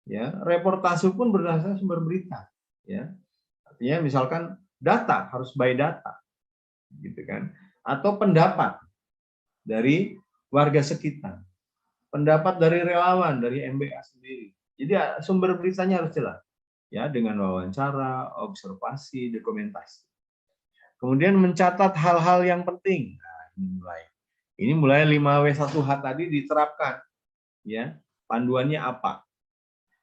ya, reportase pun berdasarkan sumber berita, ya, artinya misalkan data harus by data, gitu kan, atau pendapat dari warga sekitar, pendapat dari relawan, dari MBA sendiri. Jadi sumber beritanya harus jelas, ya, dengan wawancara, observasi, dokumentasi. Kemudian mencatat hal-hal yang penting. Nah, ini mulai 5W1H tadi diterapkan, ya. Panduannya apa?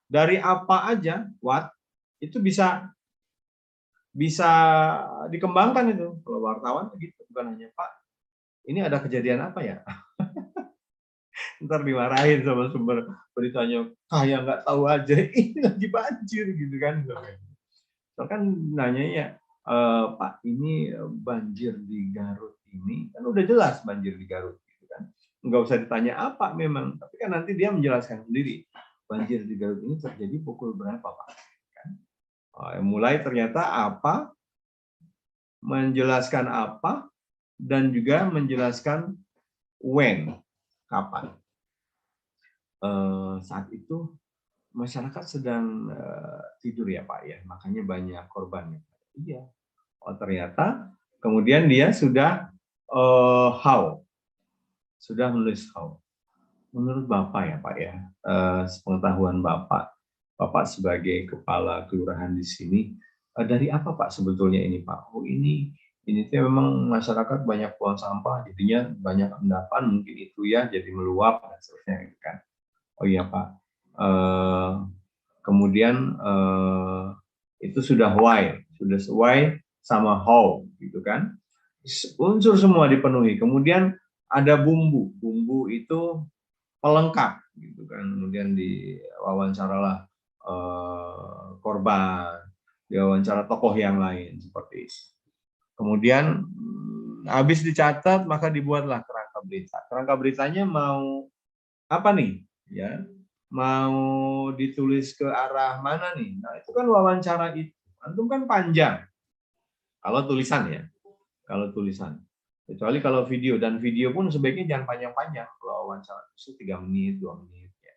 Dari apa aja, what itu bisa dikembangkan itu. Kalau wartawan begitu, bukan hanya Pak, ini ada kejadian apa ya? Ntar dimarahin sama sumber beritanya, kayak nggak tahu aja, ini lagi banjir gitu kan. So kan nanya ya, Pak, ini banjir di Garut ini, kan udah jelas banjir di Garut gitu kan. Nggak usah ditanya apa memang, tapi kan nanti dia menjelaskan sendiri, banjir di Garut ini terjadi pukul berapa Pak. Kan? Mulai ternyata apa, menjelaskan apa, dan juga menjelaskan when, kapan. Saat itu masyarakat sedang tidur ya Pak ya, makanya banyak korbannya. Iya. Oh ternyata kemudian dia sudah sudah menulis how. Menurut Bapak ya Pak ya, sepengetahuan Bapak sebagai kepala kelurahan di sini, dari apa Pak sebetulnya ini Pak? Oh ini tuh memang masyarakat banyak buang sampah, jadinya banyak endapan mungkin itu ya, jadi meluap dan seterusnya gitu kan. Oh iya Pak. Kemudian itu sudah why, sudah sesuai sama how gitu kan. Unsur semua dipenuhi. Kemudian ada bumbu. Bumbu itu pelengkap gitu kan. Kemudian diwawancaralah korban, diwawancara tokoh yang lain seperti itu. Kemudian habis dicatat maka dibuatlah kerangka berita. Kerangka beritanya mau apa nih? Ya, mau ditulis ke arah mana nih? Nah, itu kan wawancara itu. Antum kan panjang. Kalau tulisan ya. Kalau tulisan. Kecuali kalau video. Dan video pun sebaiknya jangan panjang-panjang. Kalau wawancara itu 3 menit, 2 menit. Ya.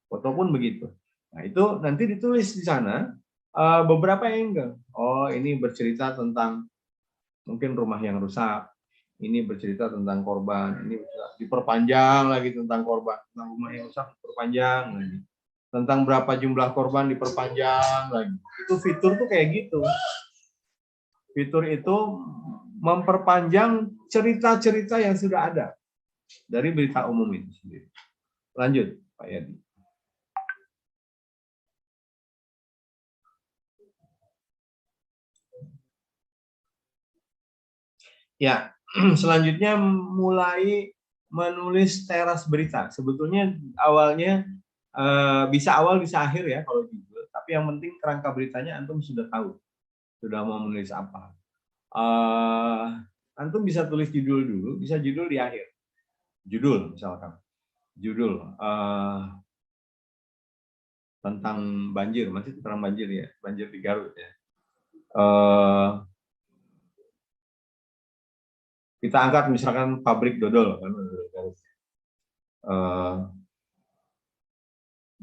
Foto pun begitu. Nah itu nanti ditulis di sana beberapa angle. Oh ini bercerita tentang mungkin rumah yang rusak. Ini bercerita tentang korban. Ini diperpanjang lagi tentang korban. Tentang rumah yang rusak diperpanjang lagi. Tentang berapa jumlah korban diperpanjang lagi. Itu fitur tuh kayak gitu. Fitur itu memperpanjang cerita-cerita yang sudah ada dari berita umum itu sendiri. Lanjut, Pak Yadi. Ya, selanjutnya mulai menulis teras berita. Sebetulnya awalnya bisa awal bisa akhir ya kalau judul, tapi yang penting kerangka beritanya antum sudah tahu, sudah mau menulis apa. Antum bisa tulis judul dulu, bisa judul di akhir. Judul misalkan, judul tentang banjir, masih tentang banjir ya, banjir di Garut ya. Kita angkat misalkan pabrik dodol kan,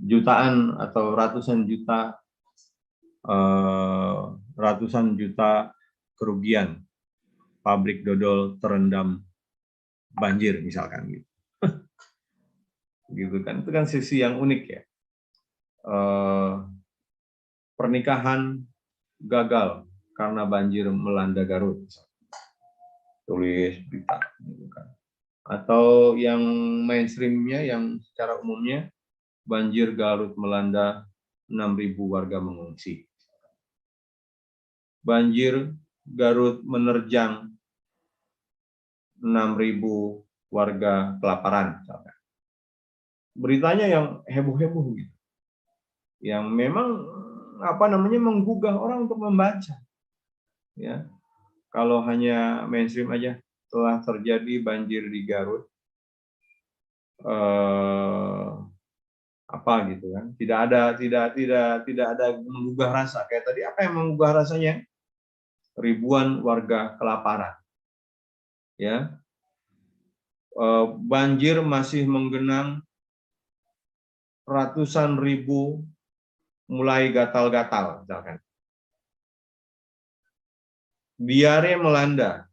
jutaan atau ratusan juta kerugian pabrik dodol terendam banjir misalkan gitu. Gitu kan, itu kan sisi yang unik ya. Pernikahan gagal karena banjir melanda Garut, tulis berita gitu kan. Atau yang mainstreamnya, yang secara umumnya, banjir Garut melanda 6.000 warga mengungsi. Banjir Garut menerjang 6.000 warga kelaparan misalkan. Beritanya yang heboh-heboh gitu. Yang memang menggugah orang untuk membaca. Ya. Kalau hanya mainstream aja, telah terjadi banjir di Garut, apa gitu kan? Tidak ada menggugah rasa. Kayak tadi apa yang menggugah rasanya? Ribuan warga kelaparan. Ya. Banjir masih menggenang, ratusan ribu mulai gatal-gatal misalkan. Diare melanda,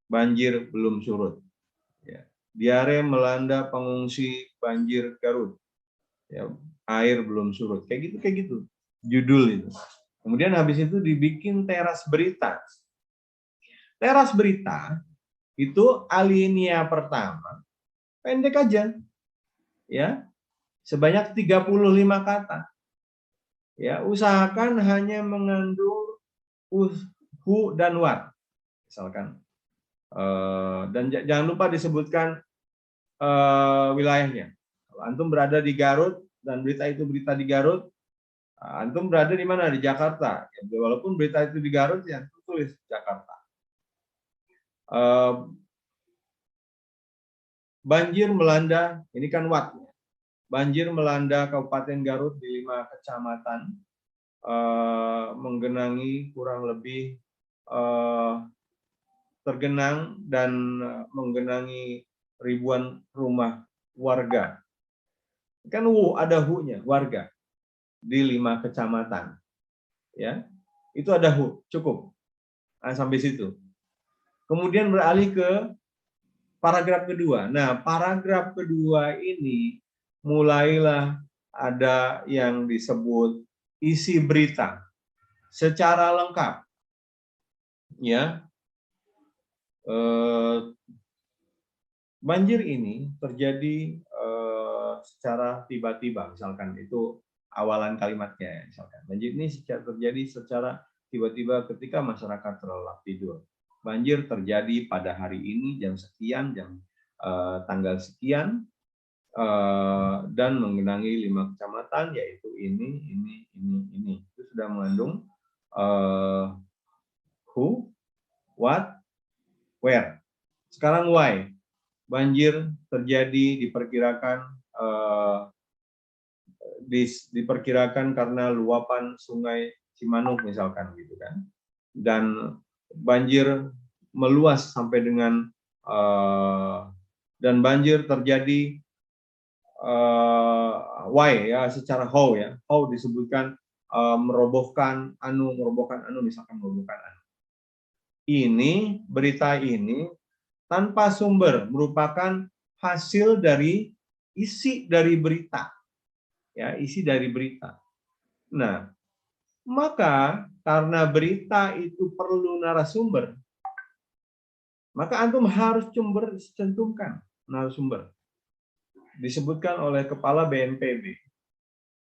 banjir belum surut. Ya. Diare melanda pengungsi banjir Garut, ya, air belum surut. Kayak gitu judul itu. Kemudian habis itu dibikin teras berita. Teras berita itu alinea pertama pendek aja, ya, sebanyak 35 kata. Ya, usahakan hanya mengandung who dan what, misalkan. Dan jangan lupa disebutkan wilayahnya. Kalau antum berada di Garut dan berita itu berita di Garut, antum berada di mana? Di Jakarta. Ya, walaupun berita itu di Garut, ya antum tulis Jakarta. Banjir melanda, ini kan what. Banjir melanda Kabupaten Garut di 5 kecamatan, menggenangi kurang lebih tergenang dan menggenangi ribuan rumah warga. Kan ada hu-nya, warga di 5 kecamatan. Ya. Itu ada hu, cukup. Nah, sampai situ. Kemudian beralih ke paragraf kedua. Nah, paragraf kedua ini mulailah ada yang disebut isi berita secara lengkap. Ya. Banjir ini terjadi secara tiba-tiba, misalkan itu awalan kalimatnya, misalkan banjir ini terjadi secara tiba-tiba ketika masyarakat terlelap tidur. Banjir terjadi pada hari ini jam sekian, tanggal sekian, dan menggenangi 5 kecamatan, yaitu ini. Itu sudah mengandung who, what, where. Sekarang why. Banjir terjadi diperkirakan karena luapan Sungai Cimanuk misalkan gitu kan. Dan banjir meluas sampai dengan dan banjir terjadi ya secara how ya. How disebutkan merobohkan anu misalkan merobohkan anu. Ini berita ini tanpa sumber merupakan hasil dari isi dari berita. Ya, isi dari berita. Nah, maka karena berita itu perlu narasumber, maka antum harus cantumkan narasumber. Disebutkan oleh kepala BNPB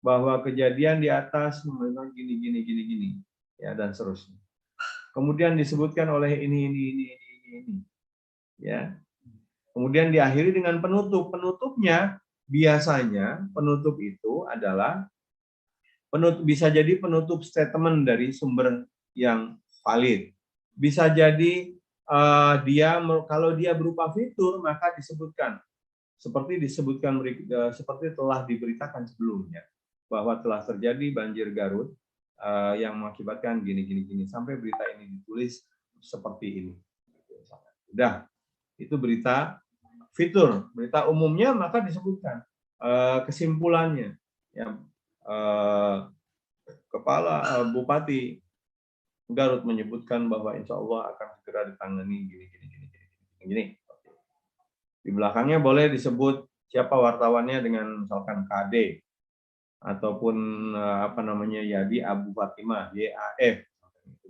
bahwa kejadian di atas memang gini, ya dan seterusnya. Kemudian disebutkan oleh ini, ya. Kemudian diakhiri dengan penutup. Penutupnya biasanya penutup itu adalah bisa jadi penutup statement dari sumber yang valid. Bisa jadi kalau dia berupa fitur maka disebutkan seperti telah diberitakan sebelumnya bahwa telah terjadi banjir Garut yang mengakibatkan gini sampai berita ini ditulis seperti ini. Udah, itu berita fitur. Berita umumnya maka disebutkan kesimpulannya. Ya, Kepala Bupati Garut menyebutkan bahwa insya Allah akan segera ditangani gini. Di belakangnya boleh disebut siapa wartawannya dengan misalkan KD ataupun Yadi Abu Fatimah YAF.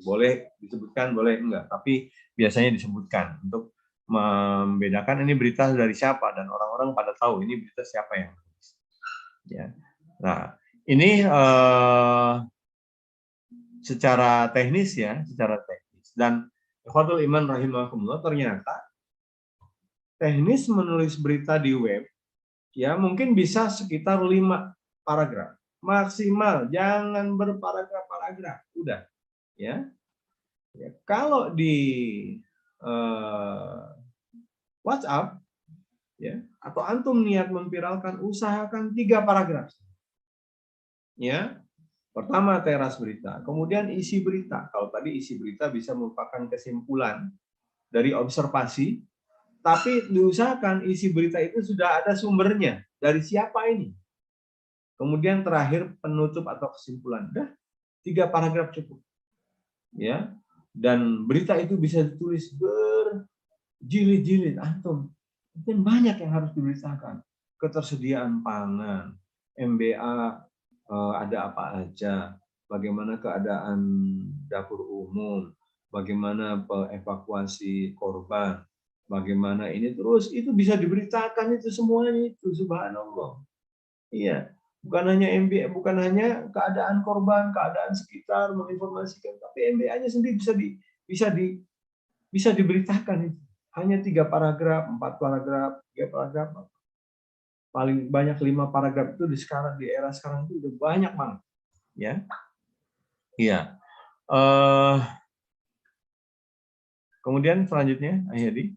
Boleh disebutkan, boleh enggak, tapi biasanya disebutkan untuk membedakan ini berita dari siapa dan orang-orang pada tahu ini berita siapa yang tulis. Ya. Nah, ini secara teknis dan ikhwatul iman rahimahumullah, ternyata teknis menulis berita di web ya mungkin bisa sekitar 5 paragraf maksimal, jangan berparagraf-paragraf, udah ya. Kalau di WhatsApp ya atau antum niat memviralkan, usahakan 3 paragraf ya. Pertama teras berita, kemudian isi berita. Kalau tadi isi berita bisa merupakan kesimpulan dari observasi, tapi diusahakan isi berita itu sudah ada sumbernya, dari siapa ini. Kemudian terakhir penutup atau kesimpulan. Dah 3 paragraf cukup. Ya. Dan berita itu bisa ditulis berjilid-jilid antum. Mungkin banyak yang harus diberitakan. Ketersediaan pangan, MBA ada apa aja, bagaimana keadaan dapur umum, bagaimana evakuasi korban, bagaimana ini, terus itu bisa diberitakan itu semuanya itu, subhanallah. Iya, bukan hanya MBA, bukan hanya keadaan korban, keadaan sekitar menginformasikan, tapi MBA-nya sendiri bisa diberitakan itu. Hanya 3 paragraf, 4 paragraf, 3 paragraf. Paling banyak 5 paragraf itu di era sekarang itu udah banyak banget, ya. Iya. Kemudian selanjutnya, Ayadi.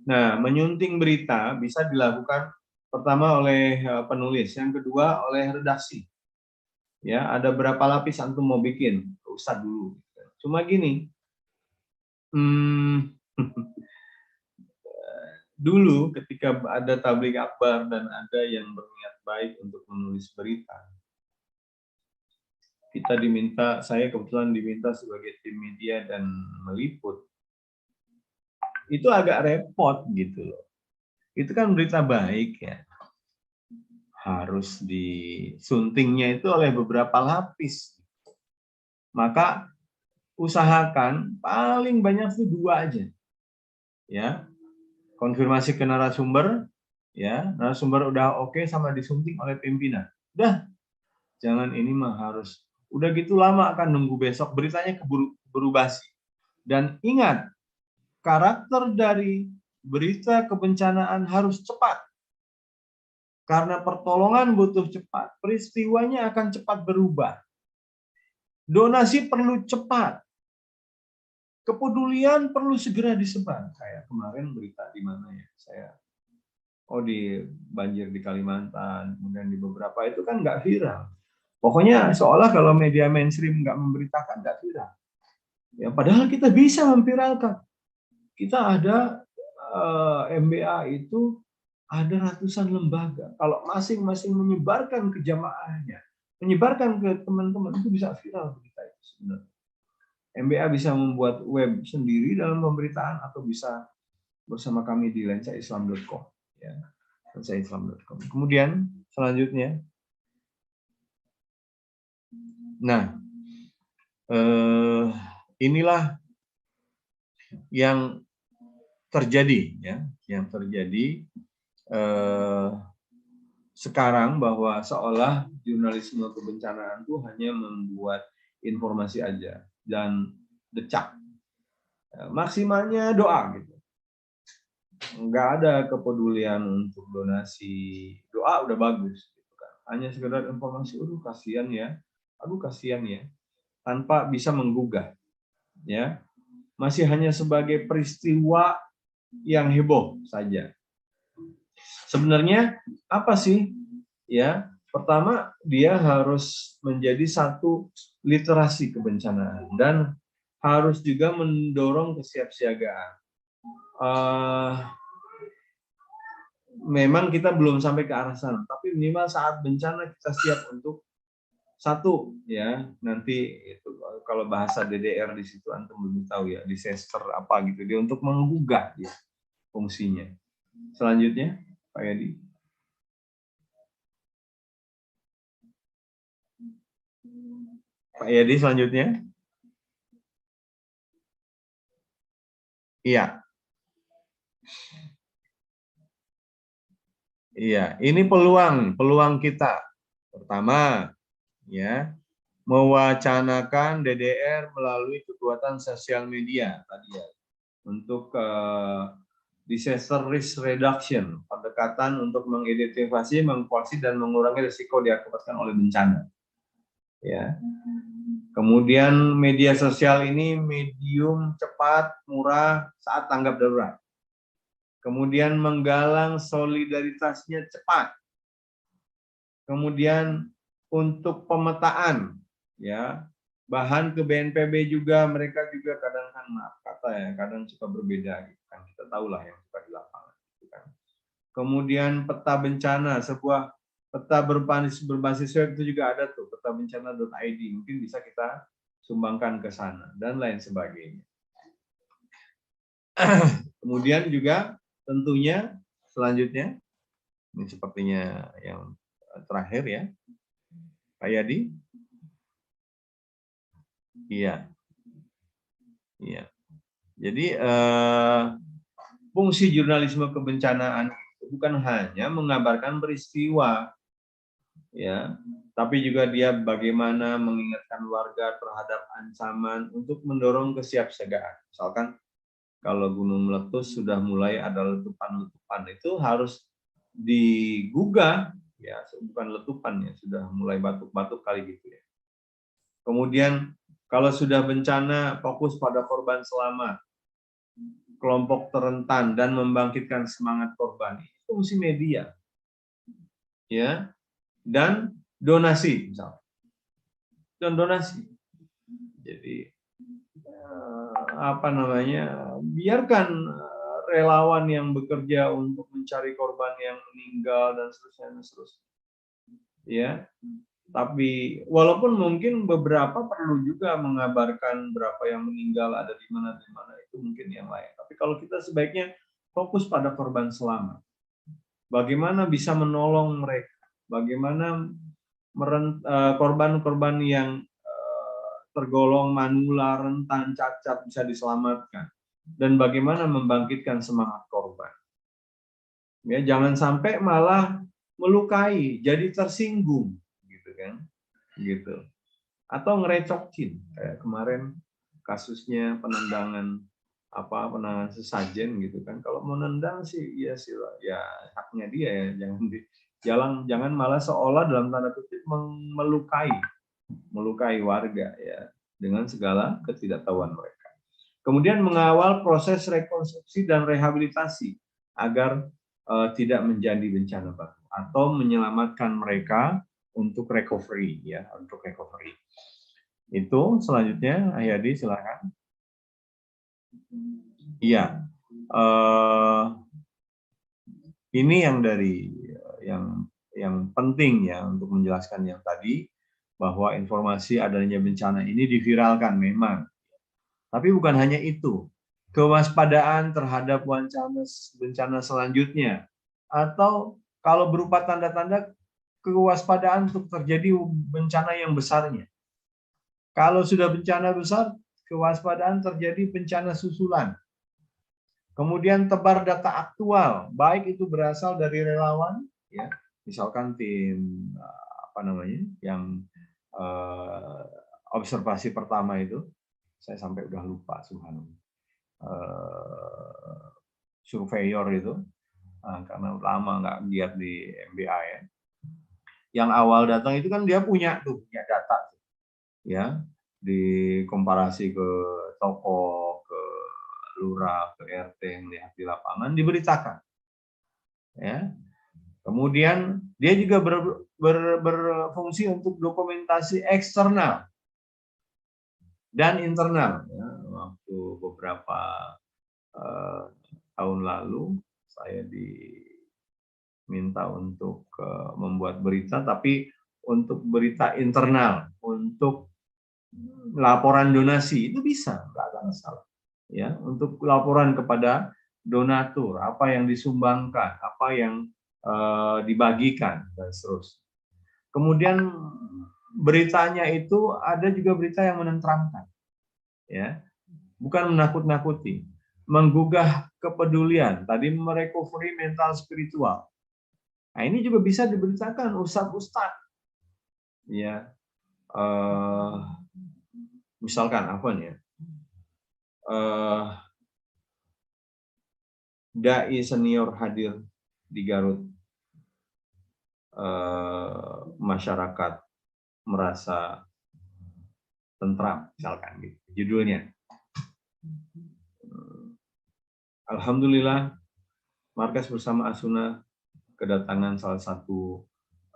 Nah, menyunting berita bisa dilakukan pertama oleh penulis, yang kedua oleh redaksi. Ya, ada berapa lapis antum mau bikin? Nggak usah dulu. Cuma gini. Dulu ketika ada tabligh akbar dan ada yang berniat baik untuk menulis berita, saya kebetulan diminta sebagai tim media dan meliput. Itu agak repot gitu loh. Itu kan berita baik ya. Harus disuntingnya itu oleh beberapa lapis. Maka usahakan paling banyak itu 2 aja. Ya. Konfirmasi ke narasumber, ya, narasumber udah oke sama disunting oleh pimpinan. Udah, jangan ini mah harus, udah gitu lama akan nunggu besok, beritanya keburu basi. Dan ingat, karakter dari berita kebencanaan harus cepat. Karena pertolongan butuh cepat, peristiwanya akan cepat berubah. Donasi perlu cepat. Kepedulian perlu segera disebar. Kayak kemarin berita di mana ya, saya oh di banjir di Kalimantan, kemudian di beberapa itu kan nggak viral. Pokoknya seolah kalau media mainstream nggak memberitakan nggak viral. Ya, padahal kita bisa memviralkan. Kita ada MBA itu ada ratusan lembaga. Kalau masing-masing menyebarkan ke jamaahnya, menyebarkan ke teman-teman, itu bisa viral berita itu sebenarnya. MBA bisa membuat web sendiri dalam pemberitaan atau bisa bersama kami di lensaislam.com. Ya, lensaislam.com. Kemudian selanjutnya, nah inilah yang terjadi, ya, yang terjadi sekarang, bahwa seolah jurnalisme kebencanaan itu hanya membuat informasi aja dan decak, maksimalnya doa gitu, nggak ada kepedulian untuk donasi, doa udah bagus gitu kan, hanya sekedar informasi, aduh kasihan ya, tanpa bisa menggugah, ya, masih hanya sebagai peristiwa yang heboh saja. Sebenarnya apa sih? Ya, pertama dia harus menjadi satu literasi kebencanaan dan harus juga mendorong kesiapsiagaan. Memang kita belum sampai ke arah sana, tapi minimal saat bencana kita siap untuk satu, ya, nanti itu kalau bahasa DDR di situ antum belum tahu ya, disaster apa gitu, dia untuk menggugah ya fungsinya. Selanjutnya Pak Yadi. Pak Yadi selanjutnya. Iya. Iya, ini peluang kita. Pertama, ya, mewacanakan DDR melalui kekuatan sosial media tadi ya, untuk disaster risk reduction, pendekatan untuk mengidentifikasi, mengkoreksi dan mengurangi risiko diakibatkan oleh bencana. Ya. Kemudian media sosial ini medium cepat, murah saat tanggap darurat. Kemudian menggalang solidaritasnya cepat. Kemudian untuk pemetaan, ya, bahan ke BNPB juga, mereka juga kadang kan maaf kata ya, kadang suka berbeda gitu kan, kita tahulah yang suka di lapangan gitu kan. Kemudian peta bencana, sebuah peta berbasis web itu juga ada tuh, petabencana.id, mungkin bisa kita sumbangkan ke sana dan lain sebagainya. Kemudian juga tentunya selanjutnya, ini sepertinya yang terakhir ya, Pak Yadi. Iya. Iya. Jadi fungsi jurnalisme kebencanaan bukan hanya mengabarkan peristiwa, ya, tapi juga dia bagaimana mengingatkan warga terhadap ancaman untuk mendorong kesiapsiagaan. Misalkan kalau gunung meletus sudah mulai ada letupan-letupan, itu harus digugah, ya, bukan letupan ya, sudah mulai batuk-batuk kali gitu ya. Kemudian kalau sudah bencana, fokus pada korban selamat, kelompok terentan, dan membangkitkan semangat korban. Itu fungsi media, ya, dan donasi, misalnya, dan donasi. Jadi apa namanya? Biarkan relawan yang bekerja untuk mencari korban yang meninggal dan seterusnya. Ya, tapi walaupun mungkin beberapa perlu juga mengabarkan berapa yang meninggal, ada di mana itu mungkin yang lain. Tapi kalau kita sebaiknya fokus pada korban selamat. Bagaimana bisa menolong mereka? Bagaimana korban-korban yang tergolong manula, rentan, cacat bisa diselamatkan, dan bagaimana membangkitkan semangat korban. Ya, jangan sampai malah melukai, jadi tersinggung, gitu kan? Gitu. Atau ngerecokin kayak kemarin kasusnya penendangan sesajen gitu kan. Kalau mau nendang sih ya haknya dia ya, jangan malah seolah dalam tanda kutip melukai warga ya dengan segala ketidaktahuan mereka. Kemudian mengawal proses rekonstruksi dan rehabilitasi agar tidak menjadi bencana baru atau menyelamatkan mereka untuk recovery ya, untuk recovery. Itu selanjutnya Ayadi silakan. Iya. Ini yang dari yang penting ya untuk menjelaskan yang tadi, bahwa informasi adanya bencana ini diviralkan memang. Tapi bukan hanya itu. Kewaspadaan terhadap bencana selanjutnya, atau kalau berupa tanda-tanda kewaspadaan untuk terjadi bencana yang besarnya. Kalau sudah bencana besar, kewaspadaan terjadi bencana susulan. Kemudian tebar data aktual, baik itu berasal dari relawan, ya, misalkan tim yang observasi pertama itu, saya sampai udah lupa, subhanallah, surveyor itu, karena lama nggak lihat di MBA ya. Yang awal datang itu kan dia punya data, ya, dikomparasi ke toko, lurah, ke RT, melihat di lapangan, diberitakan. Ya. Kemudian dia juga berfungsi untuk dokumentasi eksternal dan internal. Ya. Waktu beberapa tahun lalu saya diminta untuk membuat berita, tapi untuk berita internal, untuk laporan donasi itu bisa, nggak ada masalah. Ya, untuk laporan kepada donatur, apa yang disumbangkan, apa yang dibagikan, dan seterusnya. Kemudian beritanya itu ada juga berita yang menenteramkan, ya, bukan menakut-nakuti, menggugah kepedulian, tadi merecovery mental spiritual. Nah, ini juga bisa diberitakan ustadz-ustadz, ya, misalkan apa nih? Dai senior hadir di Garut, masyarakat merasa tentram, misalkan gitu judulnya. Alhamdulillah, Markas Bersama As-Sunnah kedatangan salah satu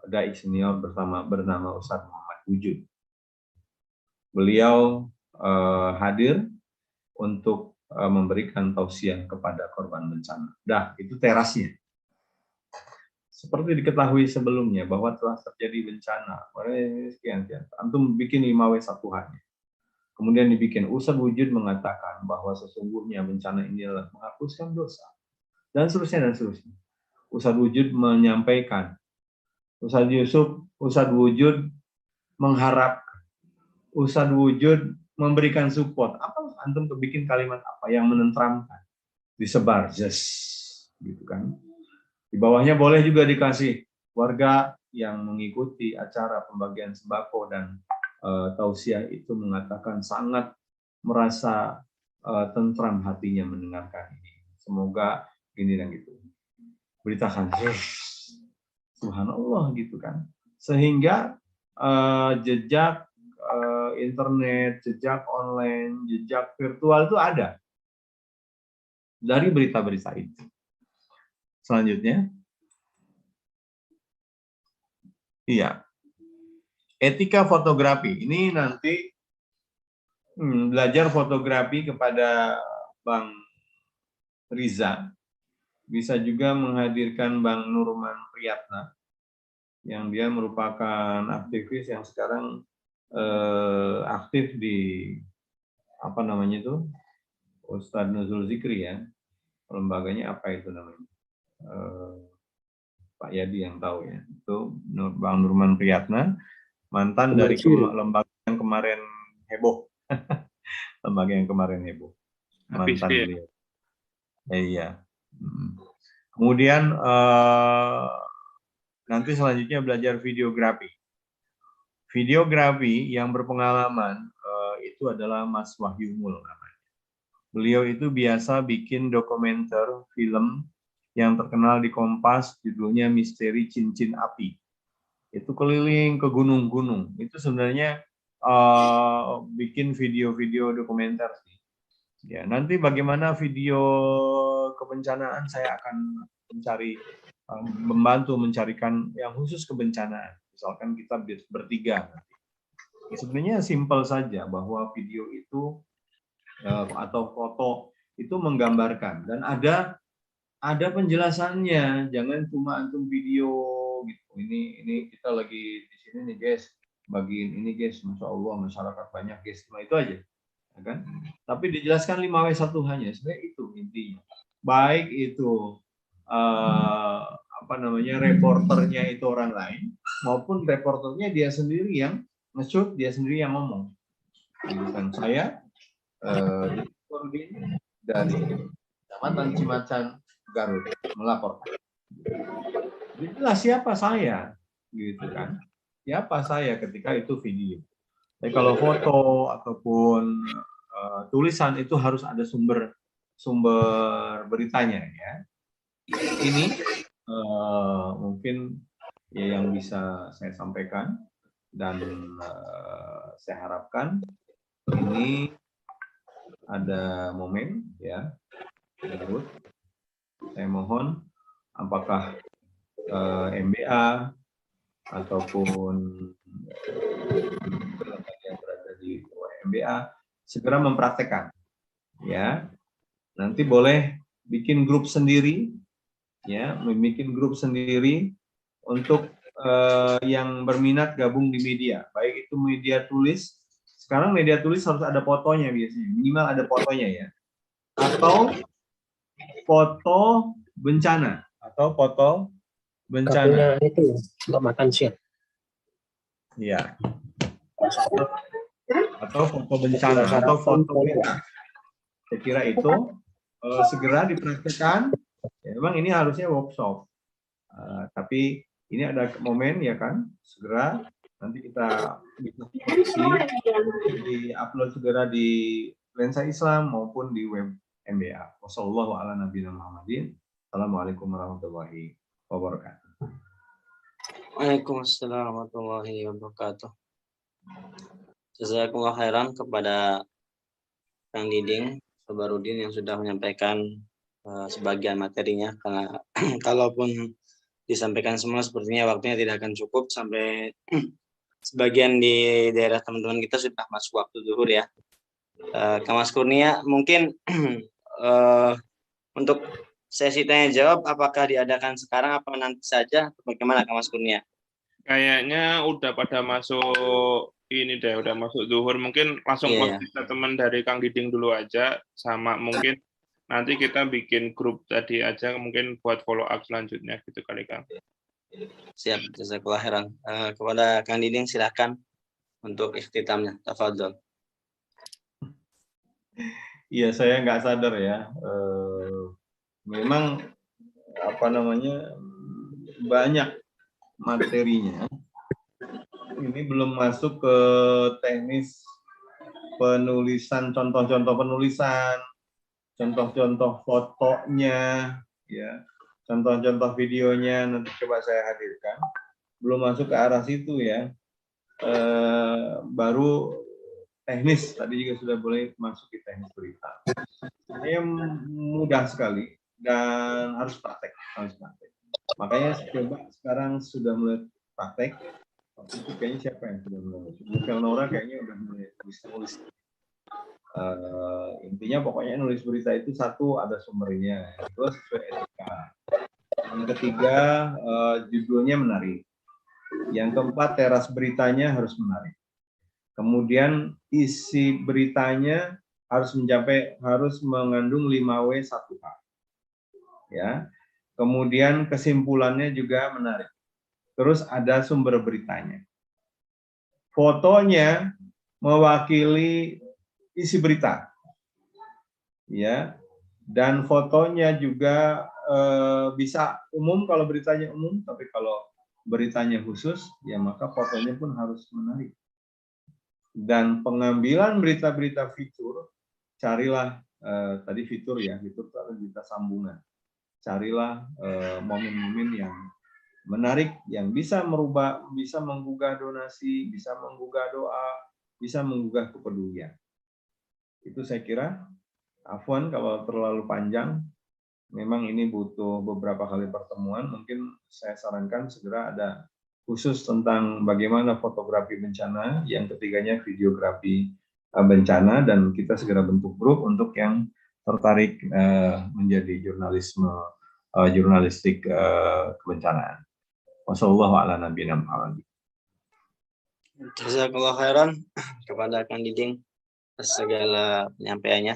dai senior bernama Ustadz Muhammad Wujud. Beliau hadir untuk memberikan tausiah kepada korban bencana. Dah, itu terasnya. Seperti diketahui sebelumnya bahwa telah terjadi bencana. Sekian. Antum bikin 5W1H. Kemudian dibikin, Ustadz Wujud mengatakan bahwa sesungguhnya bencana ini adalah menghapuskan dosa. Dan seterusnya, dan seterusnya. Ustadz Wujud menyampaikan, Ustadz Wujud mengharap, Ustadz Wujud memberikan support. Apa antum kebikin kalimat apa yang menenteramkan? Disebar, gitu kan. Di bawahnya boleh juga dikasih warga yang mengikuti acara pembagian sembako dan tausiah itu mengatakan sangat merasa tentram hatinya mendengarkan ini. Semoga gini dan gitu. Beritakan, subhanallah gitu kan. Sehingga jejak internet, jejak online, jejak virtual itu ada dari berita-berita itu. Selanjutnya, iya, etika fotografi. Ini nanti belajar fotografi kepada Bang Riza. Bisa juga menghadirkan Bang Nurman Priyatna, yang dia merupakan aktivis yang sekarang aktif di apa namanya itu, Ustadz Nuzul Zikri ya, lembaganya apa itu namanya, Pak Yadi yang tahu ya, itu Bang Nurman Priyatna, mantan dari lembaga yang kemarin heboh, lembaga yang kemarin heboh, mantan beliau. Iya. Kemudian nanti selanjutnya belajar videografi. Videografi yang berpengalaman itu adalah Mas Wahyu Mul namanya. Beliau itu biasa bikin dokumenter film yang terkenal di Kompas, judulnya Misteri Cincin Api. Itu keliling ke gunung-gunung. Itu sebenarnya bikin video-video dokumenter sih. Ya, nanti bagaimana video kebencanaan saya akan membantu mencarikan yang khusus kebencanaan. Misalkan kita bertiga. Ya, sebenarnya simpel saja bahwa video itu atau foto itu menggambarkan dan ada penjelasannya. Jangan cuma antum video gitu. Ini kita lagi di sini nih guys, bagiin ini guys, masya Allah masyarakat banyak guys, cuma itu aja, ya kan? Tapi dijelaskan 5W1H-nya, sebenarnya itu intinya. Baik itu reporternya itu orang lain maupun reporternya dia sendiri yang nge-shoot, dia sendiri yang ngomong. Gitu kan, saya dari Kecamatan Cimacan, Garut melaporkan. Itulah siapa saya, gitu kan? Siapa saya ketika itu video. Tapi kalau foto ataupun tulisan itu harus ada sumber beritanya ya. Ini mungkin ya yang bisa saya sampaikan dan saya harapkan ini ada momen ya. Terus saya mohon apakah MBA ataupun yang berada di MBA segera mempraktekkan ya. Nanti boleh bikin grup sendiri ya, bikin grup sendiri untuk yang berminat gabung di media, baik itu media tulis. Sekarang media tulis harus ada fotonya biasanya, minimal ada fotonya ya, atau foto bencana atau foto bencana. Itu untuk makan siang. Iya. Atau foto bencana atau foto berita. Saya kira itu segera dipraktikkan. Ya, memang ini harusnya workshop. Tapi ini ada momen ya kan, segera nanti kita di-upload segera di Lensa Islam maupun di web MBA. Wassalamualaikum warahmatullahi wabarakatuh. Waalaikumsalam warahmatullahi wabarakatuh. Jazakumullah khairan kepada Kang Diding Sobarudin yang sudah menyampaikan sebagian materinya, karena kalaupun disampaikan semua sepertinya waktunya tidak akan cukup sampai sebagian di daerah teman-teman kita sudah masuk waktu zuhur ya. Kang Mas Kurnia, mungkin untuk sesi tanya jawab apakah diadakan sekarang apa nanti saja? Bagaimana Kang Mas Kurnia? Kayaknya udah pada masuk ini deh, udah masuk zuhur. Mungkin langsung kita teman dari Kang Diding dulu aja, sama mungkin nanti kita bikin grup tadi aja mungkin buat follow up selanjutnya gitu kali Kang. Siap, jazakallah khairan. Kepada Kang Diding silakan untuk ikhtitamnya. Tafadhol. Iya, saya nggak sadar ya. Memang banyak materinya. Ini belum masuk ke teknis penulisan, contoh-contoh penulisan, contoh-contoh fotonya, ya, contoh-contoh videonya. Nanti coba saya hadirkan. Belum masuk ke arah situ ya. Baru teknis, tadi juga sudah boleh masuk ke teknis berita. Ini mudah sekali dan harus praktek. Makanya coba sekarang sudah mulai praktek. Waktu itu kayaknya siapa yang sudah mulai? Bukan Nora kayaknya udah mulai tulis. Intinya pokoknya nulis berita itu satu ada sumbernya, itu sesuai etika. Yang ketiga judulnya menarik. Yang keempat teras beritanya harus menarik. Kemudian isi beritanya harus mengandung 5W1H. Ya. Kemudian kesimpulannya juga menarik. Terus ada sumber beritanya. Fotonya mewakili isi berita. Ya. Dan fotonya juga bisa umum kalau beritanya umum, tapi kalau beritanya khusus, ya maka fotonya pun harus menarik. Dan pengambilan berita-berita fitur, carilah tadi fitur ya, fitur itu ada berita sambungan. Carilah momen-momen yang menarik, yang bisa merubah, bisa menggugah donasi, bisa menggugah doa, bisa menggugah kepedulian. Itu saya kira, afwan kalau terlalu panjang, memang ini butuh beberapa kali pertemuan. Mungkin saya sarankan segera ada khusus tentang bagaimana fotografi bencana, yang ketiganya videografi bencana, dan kita segera bentuk grup untuk yang tertarik menjadi jurnalistik kebencanaan. Wassalamualaikum. Jazakallah khairan kepada Kang Diding atas segala penyampaiannya.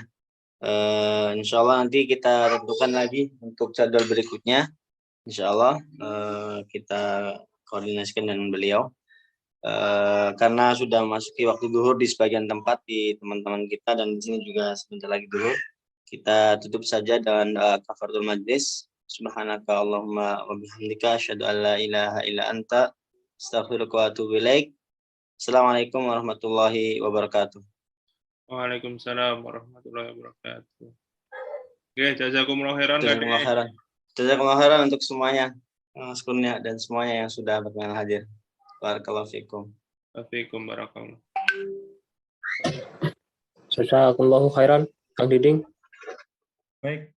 Insya Allah nanti kita tentukan lagi untuk jadwal berikutnya. Insya Allah kita koordinasikan dengan beliau. Karena sudah memasuki waktu duhur di sebagian tempat di teman-teman kita, dan di sini juga sebentar lagi duhur. Kita tutup saja dengan kafaratul majlis. Subhanaka Allahumma wa bihamdika asyhadu an la ilaha illa anta astaghfiruka wa atubu ilaik. Assalamualaikum warahmatullahi wabarakatuh. Waalaikumsalam warahmatullahi wabarakatuh. Oke, jazakumullah khairan. Jazakumullah khairan. Jazakumullah khairan untuk semuanya, Mas Kurnia dan semuanya yang sudah berkenan hadir. Barakallahu fikum. Waalaikumsalam barakallahu. Jazakallahu khairan, Kang Diding. Baik.